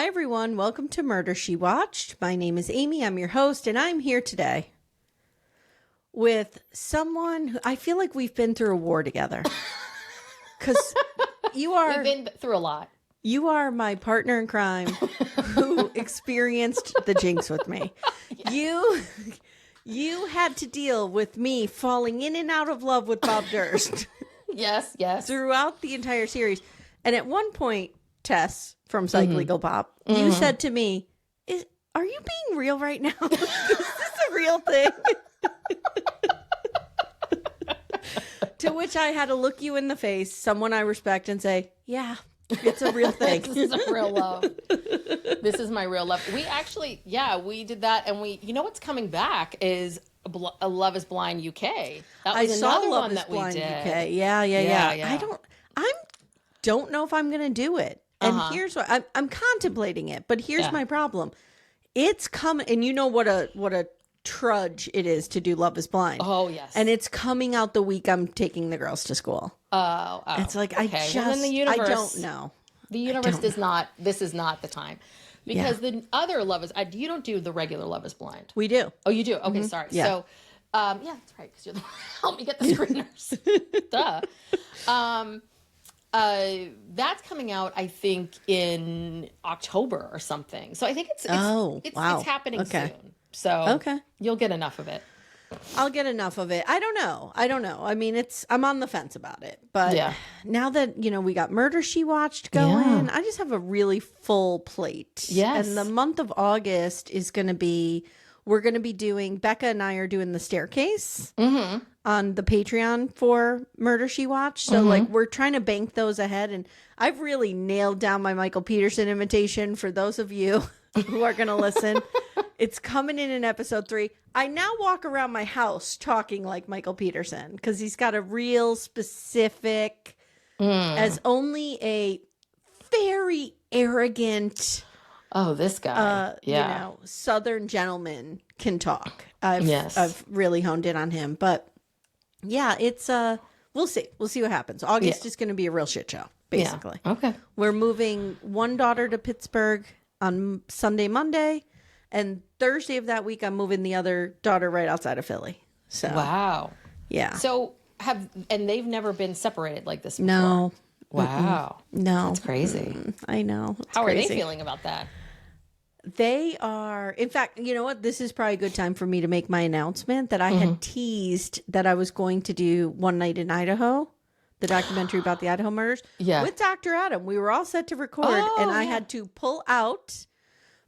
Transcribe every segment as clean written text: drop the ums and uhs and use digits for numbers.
Hi, everyone. Welcome to Murder, She Watched. My name is Amy. I'm your host, and I'm here today with someone who I feel like we've been through a war together. Because we've been through a lot. You are my partner in crime who experienced the jinx with me. Yes. You had to deal with me falling in and out of love with Bob Durst. Yes. Throughout the entire series. And at one point, Tess from Psych Legal Pop, you said to me, are you being real right now? Is this a real thing? To which I had to look you in the face, someone I respect, and say, yeah, it's a real thing. This is a real love. This is my real love. We actually, we did that. And you know what's coming back is Love is Blind UK. That was another one that we did. UK. Yeah. I don't know if I'm going to do it. And here's what I'm contemplating it, but here's my problem. It's coming, and you know what a trudge it is to do Love is Blind. Oh, yes. And it's coming out the week I'm taking the girls to school. Oh. It's like, okay. I don't know. The universe does not, this is not the time. Because the other Love is, you don't do the regular Love is Blind. We do. Oh, you do? Okay, sorry. Yeah. So, that's right, because you're the one who helped me get the screeners. Duh. That's coming out, I think, in October or something. So I think it's happening soon. So you'll get enough of it. I'll get enough of it. I don't know. I mean, I'm on the fence about it. But now that, we got Murder, She Watched going, I just have a really full plate. Yes. And the month of August is going to be, Becca and I are doing The Staircase on the Patreon for Murder, She Watched. So we're trying to bank those ahead. And I've really nailed down my Michael Peterson imitation for those of you who are going to listen. It's coming in episode 3. I now walk around my house talking like Michael Peterson because he's got a real specific, as only a very arrogant, this guy, Southern gentleman can talk. I've really honed in on him, but it's we'll see what happens. August is going to be a real shit show, basically. Yeah. Okay, we're moving one daughter to Pittsburgh on Monday. And Thursday of that week, I'm moving the other daughter right outside of Philly. So wow, yeah. So and they've never been separated like this before? No. Wow. No. That's crazy. I know. How are they feeling about that? They are. In fact, you know what? This is probably a good time for me to make my announcement that I had teased that I was going to do One Night in Idaho, the documentary about the Idaho murders, with Dr. Adam. We were all set to record, and I had to pull out.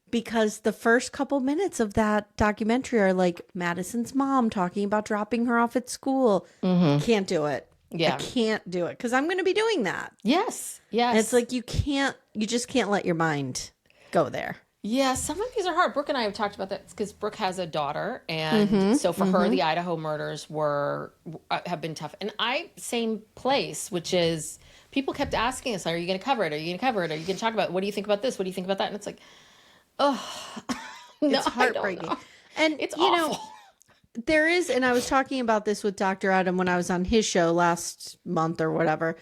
Because the first couple minutes of that documentary are like Madison's mom talking about dropping her off at school. Can't do it. Yeah. I can't do it because I'm going to be doing that. Yes. And it's like you just can't let your mind go there. Yeah, some of these are hard. Brooke and I have talked about that because Brooke has a daughter. And so for her, the Idaho murders have been tough. And same place, which is people kept asking us, are you going to cover it? Are you going to cover it? Are you going to talk about it? What do you think about this? What do you think about that? And it's like, oh, no, it's heartbreaking. And it's awful. There is, and I was talking about this with Dr. Adam when I was on his show last month or whatever.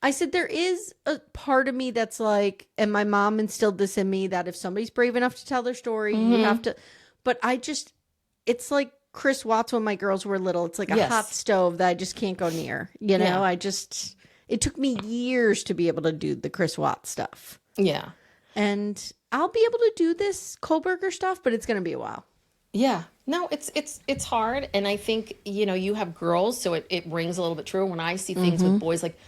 I said, there is a part of me that's like, and my mom instilled this in me, that if somebody's brave enough to tell their story, you have to, but it's like Chris Watts when my girls were little. It's like a hot stove that I just can't go near. It took me years to be able to do the Chris Watts stuff. Yeah. And I'll be able to do this Coworker stuff, but it's going to be a while. Yeah. No, it's hard. And I think, you have girls, so it rings a little bit true when I see things with boys, like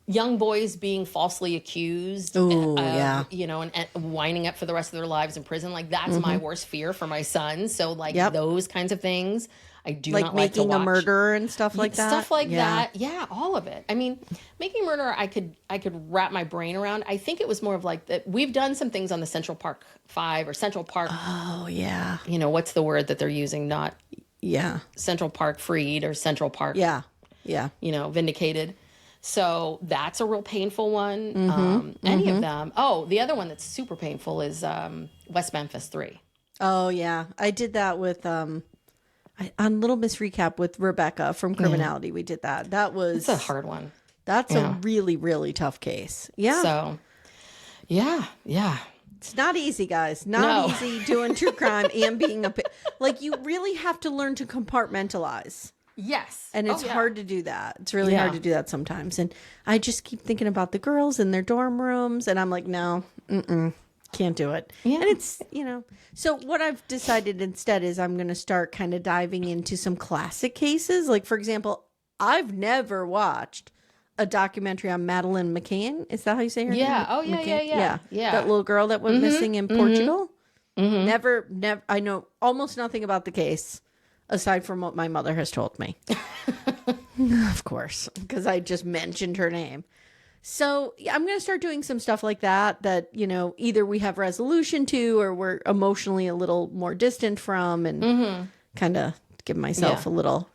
young boys being falsely accused, and winding up for the rest of their lives in prison. Like that's my worst fear for my son. So those kinds of things, I do not like to watch. Making a murderer and stuff like that. Stuff like that. Yeah, all of it. I mean, Making a Murderer, I could wrap my brain around. I think it was more of like that. We've done some things on the Central Park 5 or Central Park. Oh, yeah. What's the word that they're using? Not Central Park freed or Central Park. Yeah. Vindicated. So that's a real painful one. Any of them. Oh, the other one that's super painful is West Memphis 3. Oh, yeah. I did that with on Little Miss Recap with Rebecca from Criminality. We did that. It's a hard one. That's a really, really tough case. Yeah. So, yeah. It's not easy, guys. Not easy doing true crime and being like, you really have to learn to compartmentalize. Yes. And it's hard to do that. It's really hard to do that sometimes. And I just keep thinking about the girls in their dorm rooms. And I'm like, no, can't do it. Yeah. And it's, so what I've decided instead is I'm going to start kind of diving into some classic cases. Like, for example, I've never watched a documentary on Madeleine McCann. Is that how you say her name? Yeah. Oh, yeah. That little girl that went missing in Portugal. Never. I know almost nothing about the case. Aside from what my mother has told me. Of course, because I just mentioned her name. So I'm going to start doing some stuff like that, either we have resolution to or we're emotionally a little more distant from, and kind of give myself a little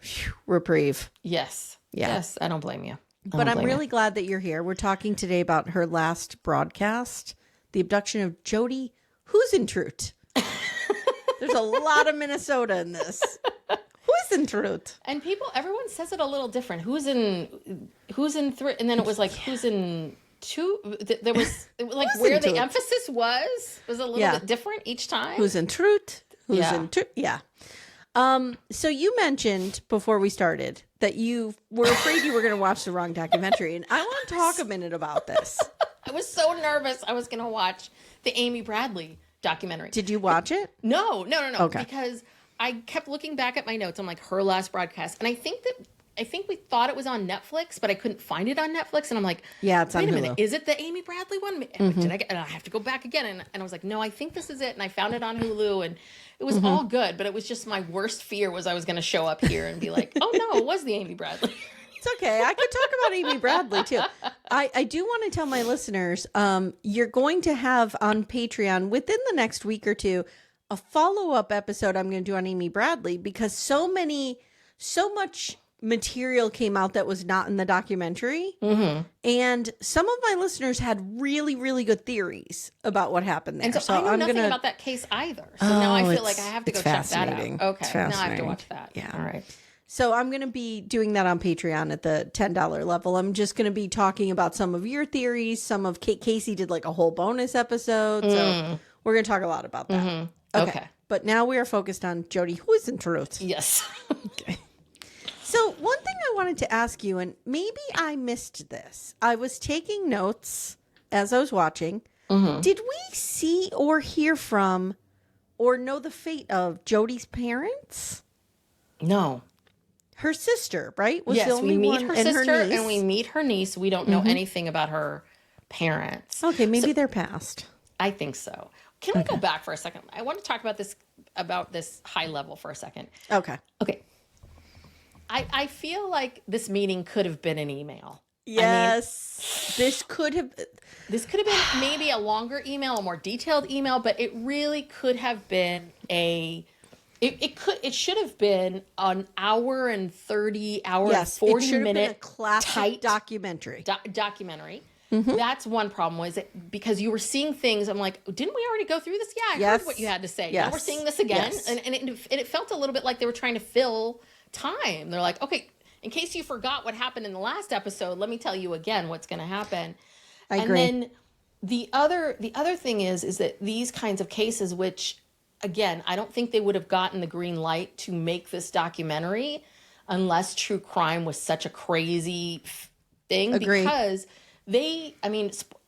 reprieve. Yes. Yeah. Yes. I don't blame you. But I'm really glad that you're here. We're talking today about her last broadcast, the abduction of Jodi Huisentruit. There's a lot of Minnesota in this. Huisentruit. And everyone says it a little different. Who's in three? And then it was like, who's in two? There was like where the emphasis was a little bit different each time. Huisentruit. Yeah. So you mentioned before we started that you were afraid you were going to watch the wrong documentary. And I want to talk a minute about this. I was so nervous I was going to watch the Amy Bradley documentary. Did you watch it? No. Okay. Because I kept looking back at my notes. I'm like, her last broadcast. And I think we thought it was on Netflix, but I couldn't find it on Netflix. And I'm like, yeah, it's on wait a HULU. minute. Is it the Amy Bradley one? And I have to go back again. And I was like, no, I think this is it. And I found it on HULU, and it was all good. But it was just my worst fear was I was going to show up here and be like, oh no, it was the Amy Bradley. It's okay. I could talk about Amy Bradley too. I do want to tell my listeners, you're going to have on Patreon within the next week or two, a follow-up episode I'm going to do on Amy Bradley, because so much material came out that was not in the documentary. And some of my listeners had really, really good theories about what happened there. And so I know nothing about that case either. So now I feel like I have to go check that out. Okay. Now I have to watch that. Yeah. All right. So I'm going to be doing that on Patreon at the $10 level. I'm just going to be talking about some of your theories. Some of Casey did like a whole bonus episode. So we're going to talk a lot about that. Okay. But now we are focused on Jodi Huisentruit. Yes. Okay. So one thing I wanted to ask you, and maybe I missed this. I was taking notes as I was watching. Did we see or hear from or know the fate of Jodi's parents? No. Her sister, right? Was yes, the only we meet one, her and sister her niece. and we meet her niece. We don't know anything about her parents. Okay, maybe they're past. I think so. Can we go back for a second? I want to talk about this high level for a second. Okay. I feel like this meeting could have been an email. Yes. This could have been maybe a longer email, a more detailed email, but it really could have been it should have been an hour and 40 minute a classic tight documentary. Documentary. That's one problem, was it because you were seeing things. I'm like, didn't we already go through this? Yeah, I heard what you had to say. Now we're seeing this again. Yes. And it felt a little bit like they were trying to fill time. They're like, okay, in case you forgot what happened in the last episode, let me tell you again what's going to happen. I agree. And then the other thing is that these kinds of cases, which again, I don't think they would have gotten the green light to make this documentary unless true crime was such a crazy thing. Agree. Because I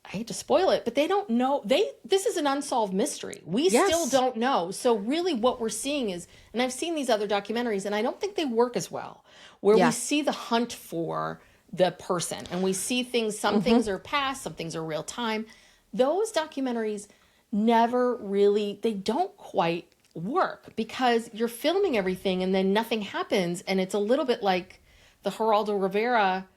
hate to spoil it, but they don't know. This is an unsolved mystery. We still don't know. So really what we're seeing is, and I've seen these other documentaries, and I don't think they work as well, where we see the hunt for the person, and we see things, some things are past, some things are real time. Those documentaries never really, they don't quite work, because you're filming everything and then nothing happens, and it's a little bit like the Geraldo Rivera.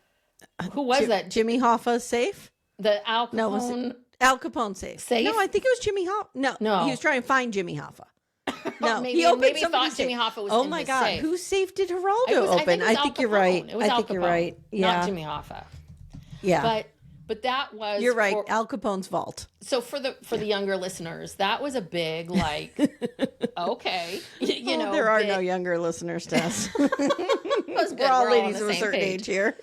Who was that? Jimmy Hoffa safe? The Al Capone. No, was it Al Capone safe? No, I think it was Jimmy Hoffa. No, he was trying to find Jimmy Hoffa. No, maybe he thought Jimmy Hoffa was. Oh my God, safe. Whose safe did Geraldo open? I think you're right. It was I think you're right. Yeah, not Jimmy Hoffa. Yeah, but that was. You're right. Al Capone's vault. So for the younger listeners, that was a big okay, there are no younger listeners to us. We're all ladies of a certain age here.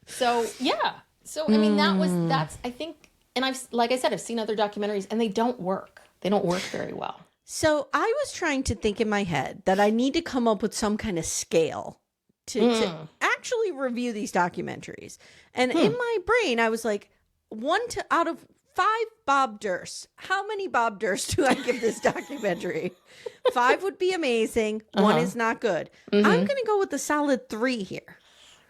So yeah. So I mean that's I think, And like I said, I've seen other documentaries and they don't work. They don't work very well. So I was trying to think in my head that I need to come up with some kind of scale to actually review these documentaries. And in my brain, I was like, out of 5 Bob Durst, how many Bob Durst do I give this documentary? 5 would be amazing. 1 is not good. I'm going to go with a solid 3 here.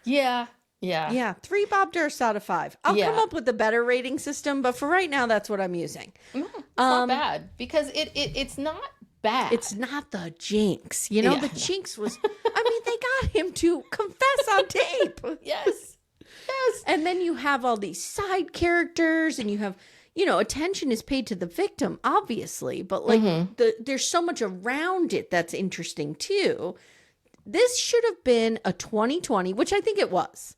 Yeah. 3 Bob Durst out of 5. I'll come up with a better rating system, but for right now, that's what I'm using. It's not bad because it's not bad. It's not the jinx. You know, the jinx was, I mean, they got him to confess on tape. Yes. And then you have all these side characters and you have, you know, attention is paid to the victim, obviously, but like there's so much around it that's interesting too. This should have been a 2020, which I think it was,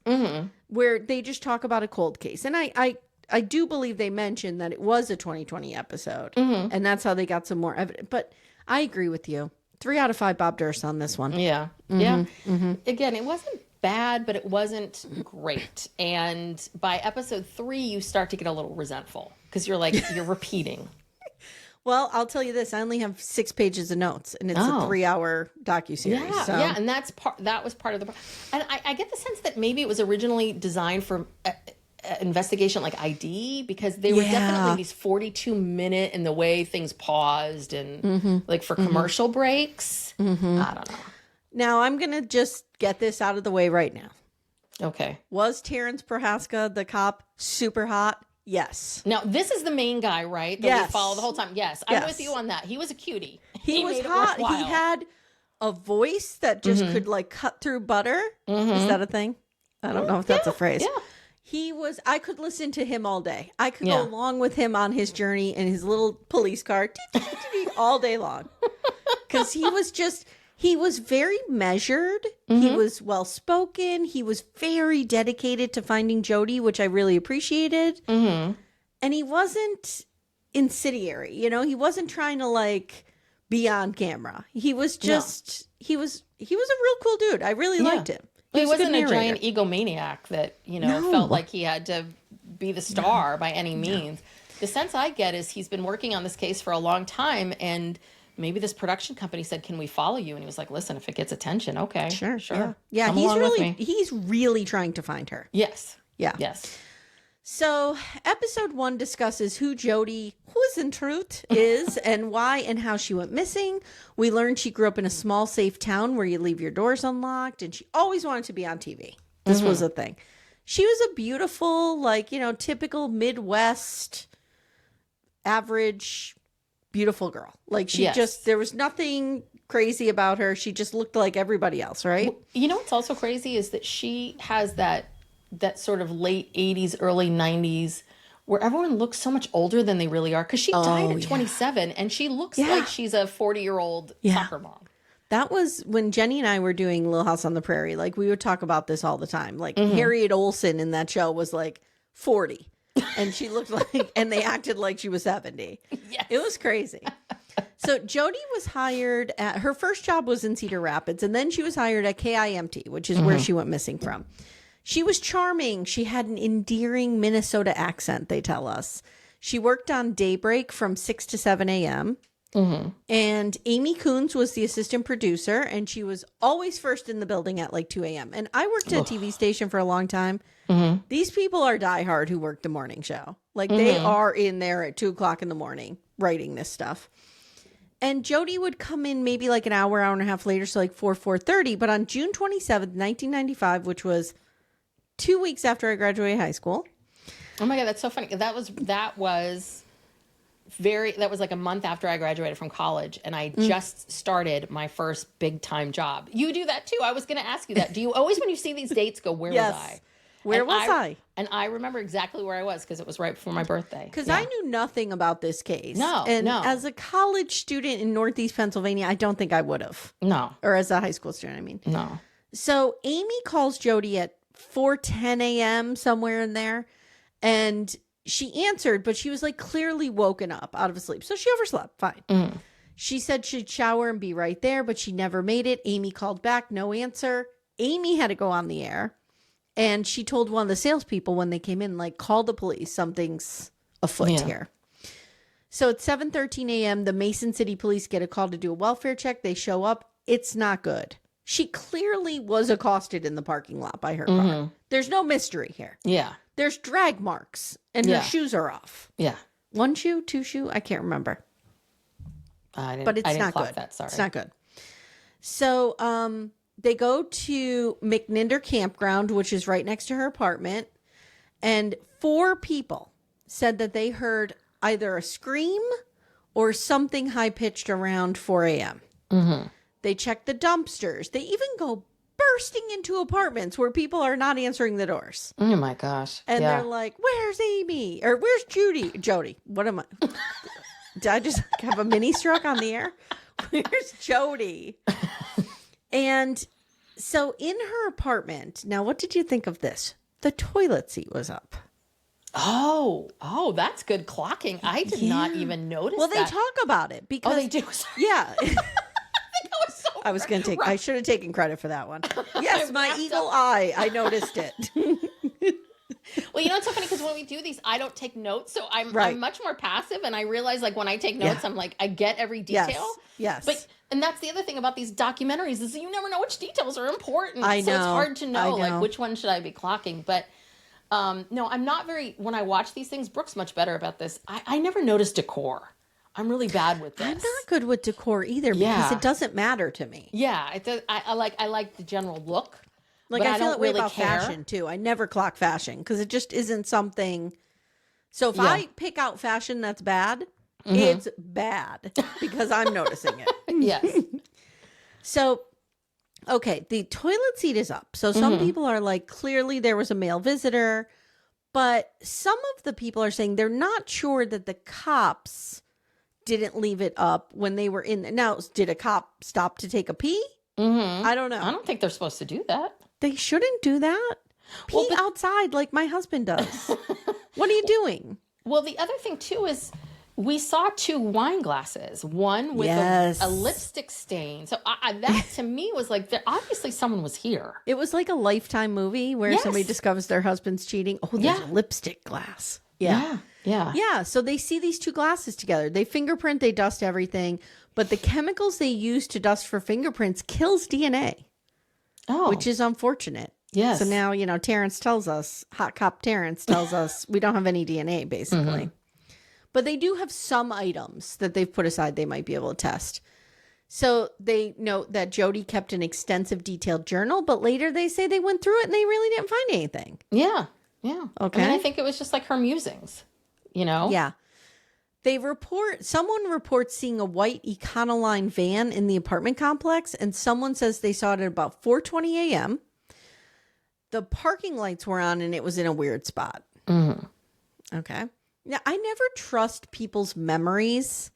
where they just talk about a cold case. And I do believe they mentioned that it was a 2020 episode, and that's how they got some more evidence. But I agree with you. 3 out of 5 Bob Durst on this one. Yeah. Again, it wasn't bad, but it wasn't great. And by episode 3, you start to get a little resentful because you're like, you're repeating. Well, I'll tell you this. I only have 6 pages of notes, and it's a 3-hour docuseries. Yeah, and that was part of the... And I get the sense that maybe it was originally designed for investigation like ID, because they were definitely these 42-minute and the way things paused and like for commercial breaks. I don't know. Now, I'm going to just get this out of the way right now. Okay. Was Terrence Prohaska, the cop, super hot? Yes. Now, this is the main guy, right? That we follow the whole time. Yes, I'm with you on that. He was a cutie. He was hot. He had a voice that just could like cut through butter. Is that a thing? I don't know if that's a phrase. Yeah. I could listen to him all day. I could go along with him on his journey in his little police car all day long. Because he was very measured. He was well-spoken. He was very dedicated to finding Jodi, which I really appreciated. And he wasn't incendiary. You know, he wasn't trying to like be on camera. He was just, he was a real cool dude. I really liked him. He wasn't a giant egomaniac that, you know, felt like he had to be the star by any means. The sense I get is he's been working on this case for a long time, and maybe this production company said, "Can we follow you?" And he was like, "Listen, if it gets attention, okay, sure." Yeah, he's really trying to find her. Yes. Yeah. Yes. So episode 1 discusses who Jodi Huisentruit is and why and how she went missing. We learned she grew up in a small, safe town where you leave your doors unlocked, and she always wanted to be on TV. This was a thing. She was a beautiful, like, you know, typical Midwest, average, beautiful girl. Like she there was nothing crazy about her. She just looked like everybody else, right? You know what's also crazy is that she has that sort of late 80s, early 90s where everyone looks so much older than they really are, because she died at 27 and she looks like she's a 40-year-old soccer mom. That was when Jenny and I were doing Little House on the Prairie. Like, we would talk about this all the time. Like, Harriet Olsen in that show was like 40 and she looked like, and they acted like she was 70. Yes. It was crazy. So Jodi was hired at, her first job was in Cedar Rapids, and then she was hired at KIMT, which is where she went missing from. She was charming. She had an endearing Minnesota accent, they tell us. She worked on Daybreak from 6 to 7 a.m. And Amy Coons was the assistant producer, and she was always first in the building at like 2 a.m. And I worked at a TV station for a long time. These people are diehard who work the morning show. Like, they are in there at 2 o'clock in the morning writing this stuff. And Jodi would come in maybe like an hour and a half later, so like 4:30. But on June 27th, 1995, which was 2 weeks after I graduated high school. Oh my God, that's so funny. That was like a month after I graduated from college, and I just started my first big time job. You do that too. I was going to ask you that. Do you always, when you see these dates, go, where was I? Where was I? And I remember exactly where I was because it was right before my birthday. Because I knew nothing about this case. No. As a college student in Northeast Pennsylvania, I don't think I would have. No. Or as a high school student, I mean. No. So Amy calls Jodi at 4:10 a.m., somewhere in there. And she answered, but she was like clearly woken up out of a sleep. So she overslept. Fine. She said she'd shower and be right there, but she never made it. Amy called back. No answer. Amy had to go on the air. And she told one of the salespeople when they came in, like, call the police. Something's afoot here. So at 7:13 a.m., the Mason City police get a call to do a welfare check. They show up. It's not good. She clearly was accosted in the parking lot by her car. There's no mystery here. Yeah. There's drag marks, and her shoes are off. Yeah. One shoe, two shoe, I can't remember. But it's not good. Sorry. It's not good. So they go to McNinder Campground, which is right next to her apartment, and 4 people said that they heard either a scream or something high-pitched around 4 a.m. They check the dumpsters. They even go bursting into apartments where people are not answering the doors. Oh, my gosh. And they're like, where's Amy? Or where's Jodi? What am I? Did I just have a mini stroke on the air? Where's Jodi? And so in her apartment, now what did you think of this? The toilet seat was up. Oh, that's good clocking. I did not even notice that. Well, they talk about it because... Oh, they do? Yeah. I was going to take... I should have taken credit for that one. Yes, my eagle eye. I noticed it. Well, you know, it's so funny because when we do these, I don't take notes. So I'm much more passive. And I realize like when I take notes, I'm like, I get every detail. Yes. And that's the other thing about these documentaries is you never know which details are important. I know. So it's hard to know like which one should I be clocking. But no, I'm not very, when I watch these things, Brooke's much better about this. I never noticed decor. I'm really bad with this. I'm not good with decor either because it doesn't matter to me. Yeah. It does, I like the general look. Like I feel don't that way really about care. fashion too. I never clock fashion because it just isn't something. So if I pick out fashion that's bad, it's bad because I'm noticing it. Yes. So, okay, the toilet seat is up. So some people are like, clearly there was a male visitor, but some of the people are saying they're not sure that the cops didn't leave it up when they were in. Now, did a cop stop to take a pee? I don't know. I don't think they're supposed to do that. They shouldn't do that. Pee outside like my husband does. What are you doing? Well, the other thing too is we saw 2 wine glasses, one with a lipstick stain. So that to me was like, obviously someone was here. It was like a Lifetime movie where somebody discovers their husband's cheating. Oh, there's a lipstick glass. Yeah. So they see these 2 glasses together. They fingerprint, they dust everything. But the chemicals they use to dust for fingerprints kills DNA. Oh. Which is unfortunate. Yes. So now, you know, Terrence tells us, hot cop Terrence tells us we don't have any DNA, basically. But they do have some items that they've put aside they might be able to test. So they note that Jodi kept an extensive detailed journal, but later they say they went through it and they really didn't find anything. Yeah. Okay. I mean, I think it was just like her musings, you know? Yeah. Someone reports seeing a white Econoline van in the apartment complex, and someone says they saw it at about 4:20 a.m. The parking lights were on, and it was in a weird spot. Okay. Now, I never trust people's memories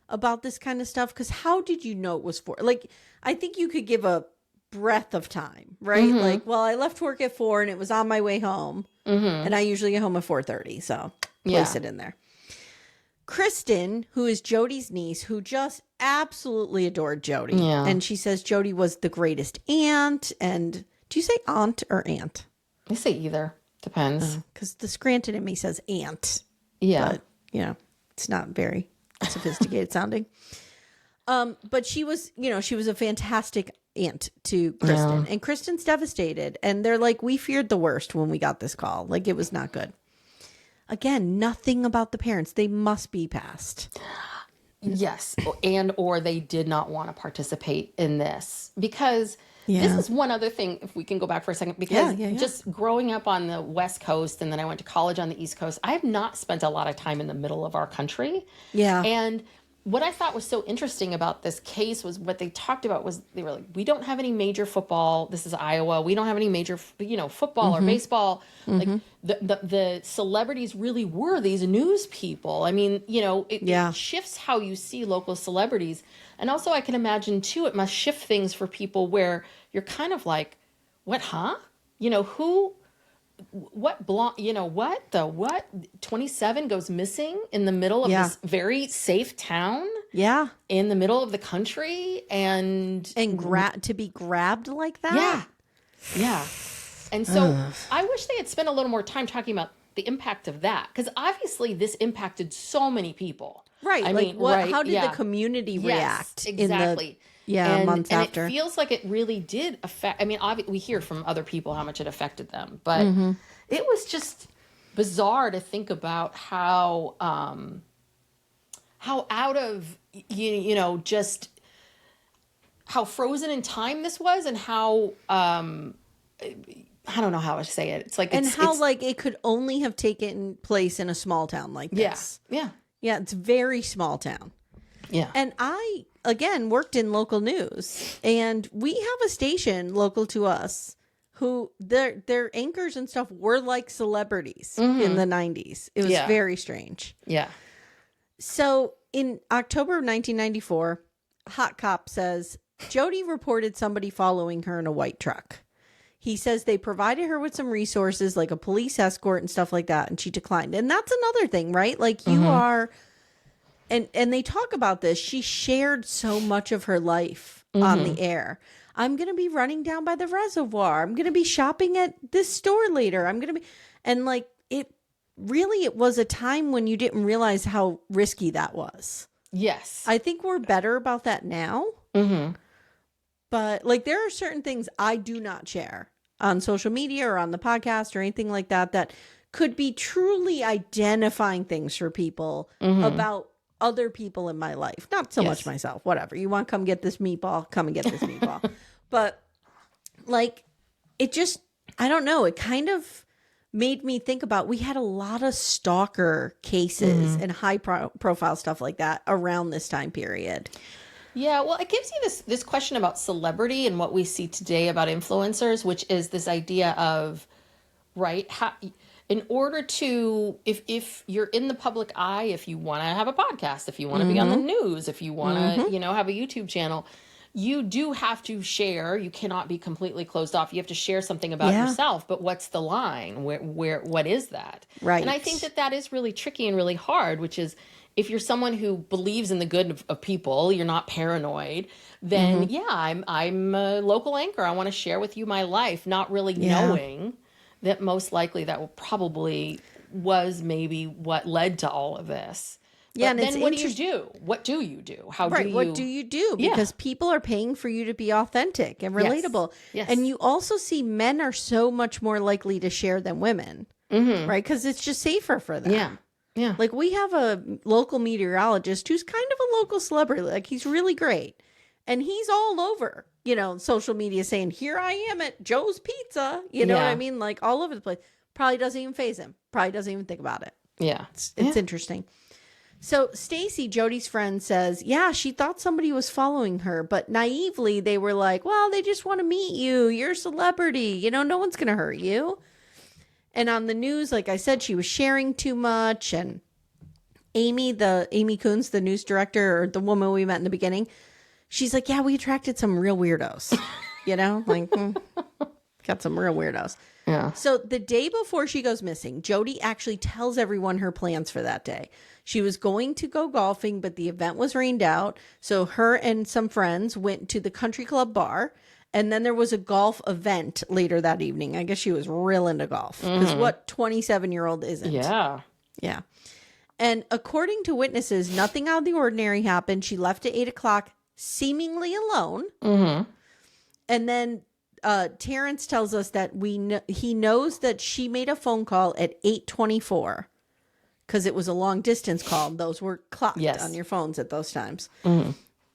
about this kind of stuff, because how did you know it was like, I think you could give a breadth of time, right? Like, well, I left work at 4 and it was on my way home, and I usually get home at 4:30, so place it in there. Kristen, who is Jodi's niece, who just absolutely adored Jodi. Yeah. And she says Jodi was the greatest aunt. And do you say aunt or aunt? I say either. Depends. Because the Scranton in me says aunt. Yeah. But, you know, it's not very sophisticated sounding. But she was, you know, she was a fantastic aunt to Kristen. And Kristen's devastated. And they're like, we feared the worst when we got this call. Like, it was not good. Again, nothing about the parents. They must be passed. Yes. And or they did not want to participate in this. Because this is one other thing, if we can go back for a second. Because just growing up on the West Coast, and then I went to college on the East Coast, I have not spent a lot of time in the middle of our country. Yeah. And what I thought was so interesting about this case was what they talked about was they were like, we don't have any major football. This is Iowa. We don't have any major, you know, football or baseball. Like the celebrities really were these news people. I mean, you know, it shifts how you see local celebrities. And also I can imagine too, it must shift things for people where you're kind of like, what, huh? You know, what 27 goes missing in the middle of this very safe town in the middle of the country and to be grabbed like that. And so I wish they had spent a little more time talking about the impact of that, because obviously this impacted so many people. Right. I like mean, what? right? How did Yeah. the community react Exactly. in the months and after? it feels like it really did affect. I mean, we hear from other people how much it affected them, but it was just bizarre to think about how out of just how frozen in time this was, and how I don't know how to say it. It's like how like it could only have taken place in a small town like this. Yeah, it's very small town. Yeah. And I, again, worked in local news, and we have a station local to us who their anchors and stuff were like celebrities in the 90s. It was very strange. Yeah. So in October of 1994, Hot Cop says, Jodi reported somebody following her in a white truck. He says they provided her with some resources like a police escort and stuff like that, and she declined. And that's another thing, right? Like you are, and they talk about this. She shared so much of her life on the air. I'm going to be running down by the reservoir. I'm going to be shopping at this store later. I'm going to be, and like it was a time when you didn't realize how risky that was. Yes. I think we're better about that now. But like there are certain things I do not share on social media or on the podcast or anything like that that could be truly identifying things for people about other people in my life. Not so much myself, whatever. You want to come get this meatball, come and get this meatball. But like it just, I don't know, it kind of made me think about, we had a lot of stalker cases and high profile stuff like that around this time period. Yeah, well, it gives you this question about celebrity and what we see today about influencers, which is this idea of, right, how, in order to, if you're in the public eye, if you want to have a podcast, if you want to be on the news, if you want to, have a YouTube channel, you do have to share. You cannot be completely closed off. You have to share something about yourself. But what's the line? What is that? Right. And I think that is really tricky and really hard, which is, if you're someone who believes in the good of people, you're not paranoid, then I'm a local anchor. I want to share with you my life, not really knowing that most likely that will probably was maybe what led to all of this. Yeah, but and then what do you do? What do you do? How do you? What do you do? Because people are paying for you to be authentic and relatable. Yes. And you also see men are so much more likely to share than women, right? Because it's just safer for them. Yeah. Yeah. Like we have a local meteorologist who's kind of a local celebrity. Like he's really great. And he's all over, social media saying, here I am at Joe's Pizza. You know what I mean? Like all over the place. Probably doesn't even faze him. Probably doesn't even think about it. Yeah. It's interesting. So Stacy, Jodi's friend, says, she thought somebody was following her, but naively they were like, well, they just want to meet you. You're a celebrity. No one's going to hurt you. And on the news, like I said, she was sharing too much. And Amy Coons, the news director, or the woman we met in the beginning, she's like, we attracted some real weirdos, got some real weirdos. Yeah. So the day before she goes missing, Jodi actually tells everyone her plans for that day. She was going to go golfing, but the event was rained out. So her and some friends went to the country club bar. And then there was a golf event later that evening. I guess she was real into golf. Because what 27-year-old isn't? Yeah. Yeah. And according to witnesses, nothing out of the ordinary happened. She left at 8 o'clock, seemingly alone. And then Terrence tells us that he knows that she made a phone call at 8:24 because it was a long distance call. Those were clocked on your phones at those times.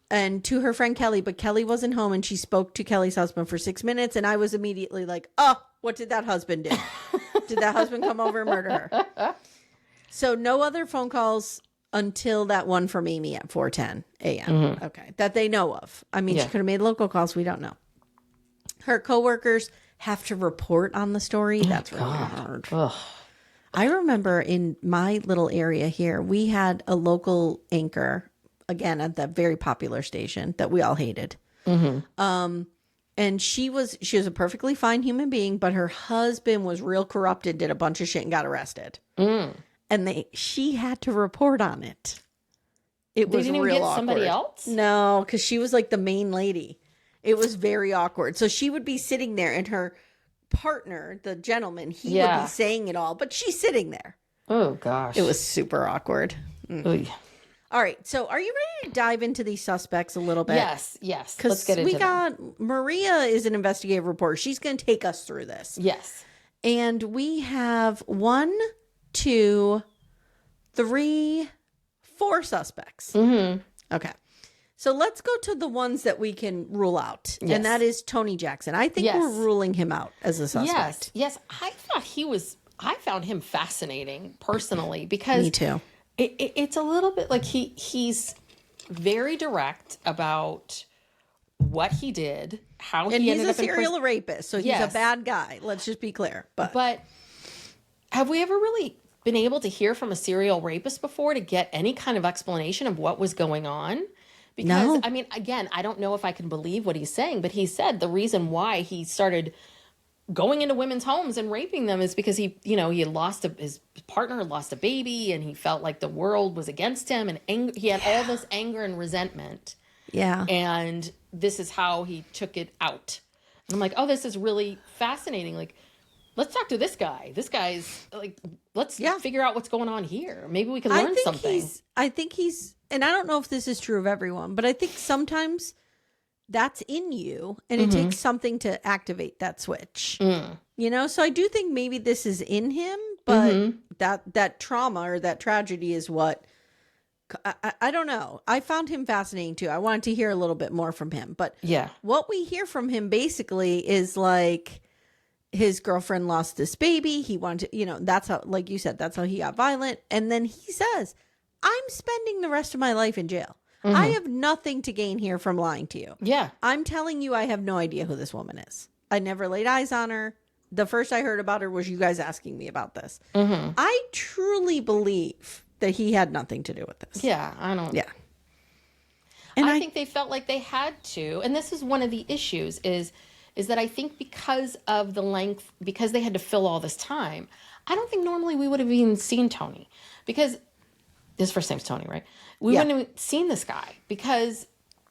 And to her friend Kelly, but Kelly wasn't home, and she spoke to Kelly's husband for 6 minutes, and I was immediately like, what did that husband do? Did that husband come over and murder her? So no other phone calls until that one from Amy at 4:10 a.m. Okay, that they know of. I mean, she could have made local calls. We don't know. Her coworkers have to report on the story. That's really hard. Ugh. I remember in my little area here, we had a local anchor, again, at that very popular station that we all hated. And she was a perfectly fine human being, but her husband was real corrupted, did a bunch of shit, and got arrested. And she had to report on it. It was didn't real even get awkward. somebody else? No, because she was like the main lady. It was very awkward. So she would be sitting there, and her partner, the gentleman, he would be saying it all, but she's sitting there. Oh, gosh. It was super awkward. Oy. All right. So are you ready to dive into these suspects a little bit? Yes. Let's get into got Maria is an investigative reporter. She's going to take us through this. Yes. And we have 1, 2, 3, 4 suspects. Mm-hmm. Okay. So let's go to the ones that we can rule out. Yes. And that is Tony Jackson. I think we're ruling him out as a suspect. Yes. I found him fascinating personally because Me too. It's a little bit like he's very direct about what he did, how and he he's ended a up in serial rapist, so he's a bad guy. Let's just be clear. But have we ever really been able to hear from a serial rapist before to get any kind of explanation of what was going on? Because, no. I mean, again, I don't know if I can believe what he's saying, but he said the reason why he started going into women's homes and raping them is because he his partner lost a baby and he felt like the world was against him and he had all this anger and resentment. Yeah. And this is how he took it out. And I'm like, oh, this is really fascinating. Like, let's talk to this guy. This guy's like, let's figure out what's going on here. Maybe we can learn something. I think he's, and I don't know if this is true of everyone, but I think sometimes that's in you and it takes something to activate that switch. You know, so I do think maybe this is in him, but that trauma or that tragedy is what I don't know. I found him fascinating too. I wanted to hear a little bit more from him, but what we hear from him basically is like his girlfriend lost this baby. He wanted to, that's how, like you said, that's how he got violent. And then he says, I'm spending the rest of my life in jail. I have nothing to gain here from lying to you. Yeah. I'm telling you, I have no idea who this woman is. I never laid eyes on her. The first I heard about her was you guys asking me about this. I truly believe that he had nothing to do with this. Yeah, I don't. Yeah. And I think they felt like they had to. And this is one of the issues is that I think because of the length, because they had to fill all this time, I don't think normally we would have even seen Tony. Because his first name's Tony, right? We wouldn't have seen this guy because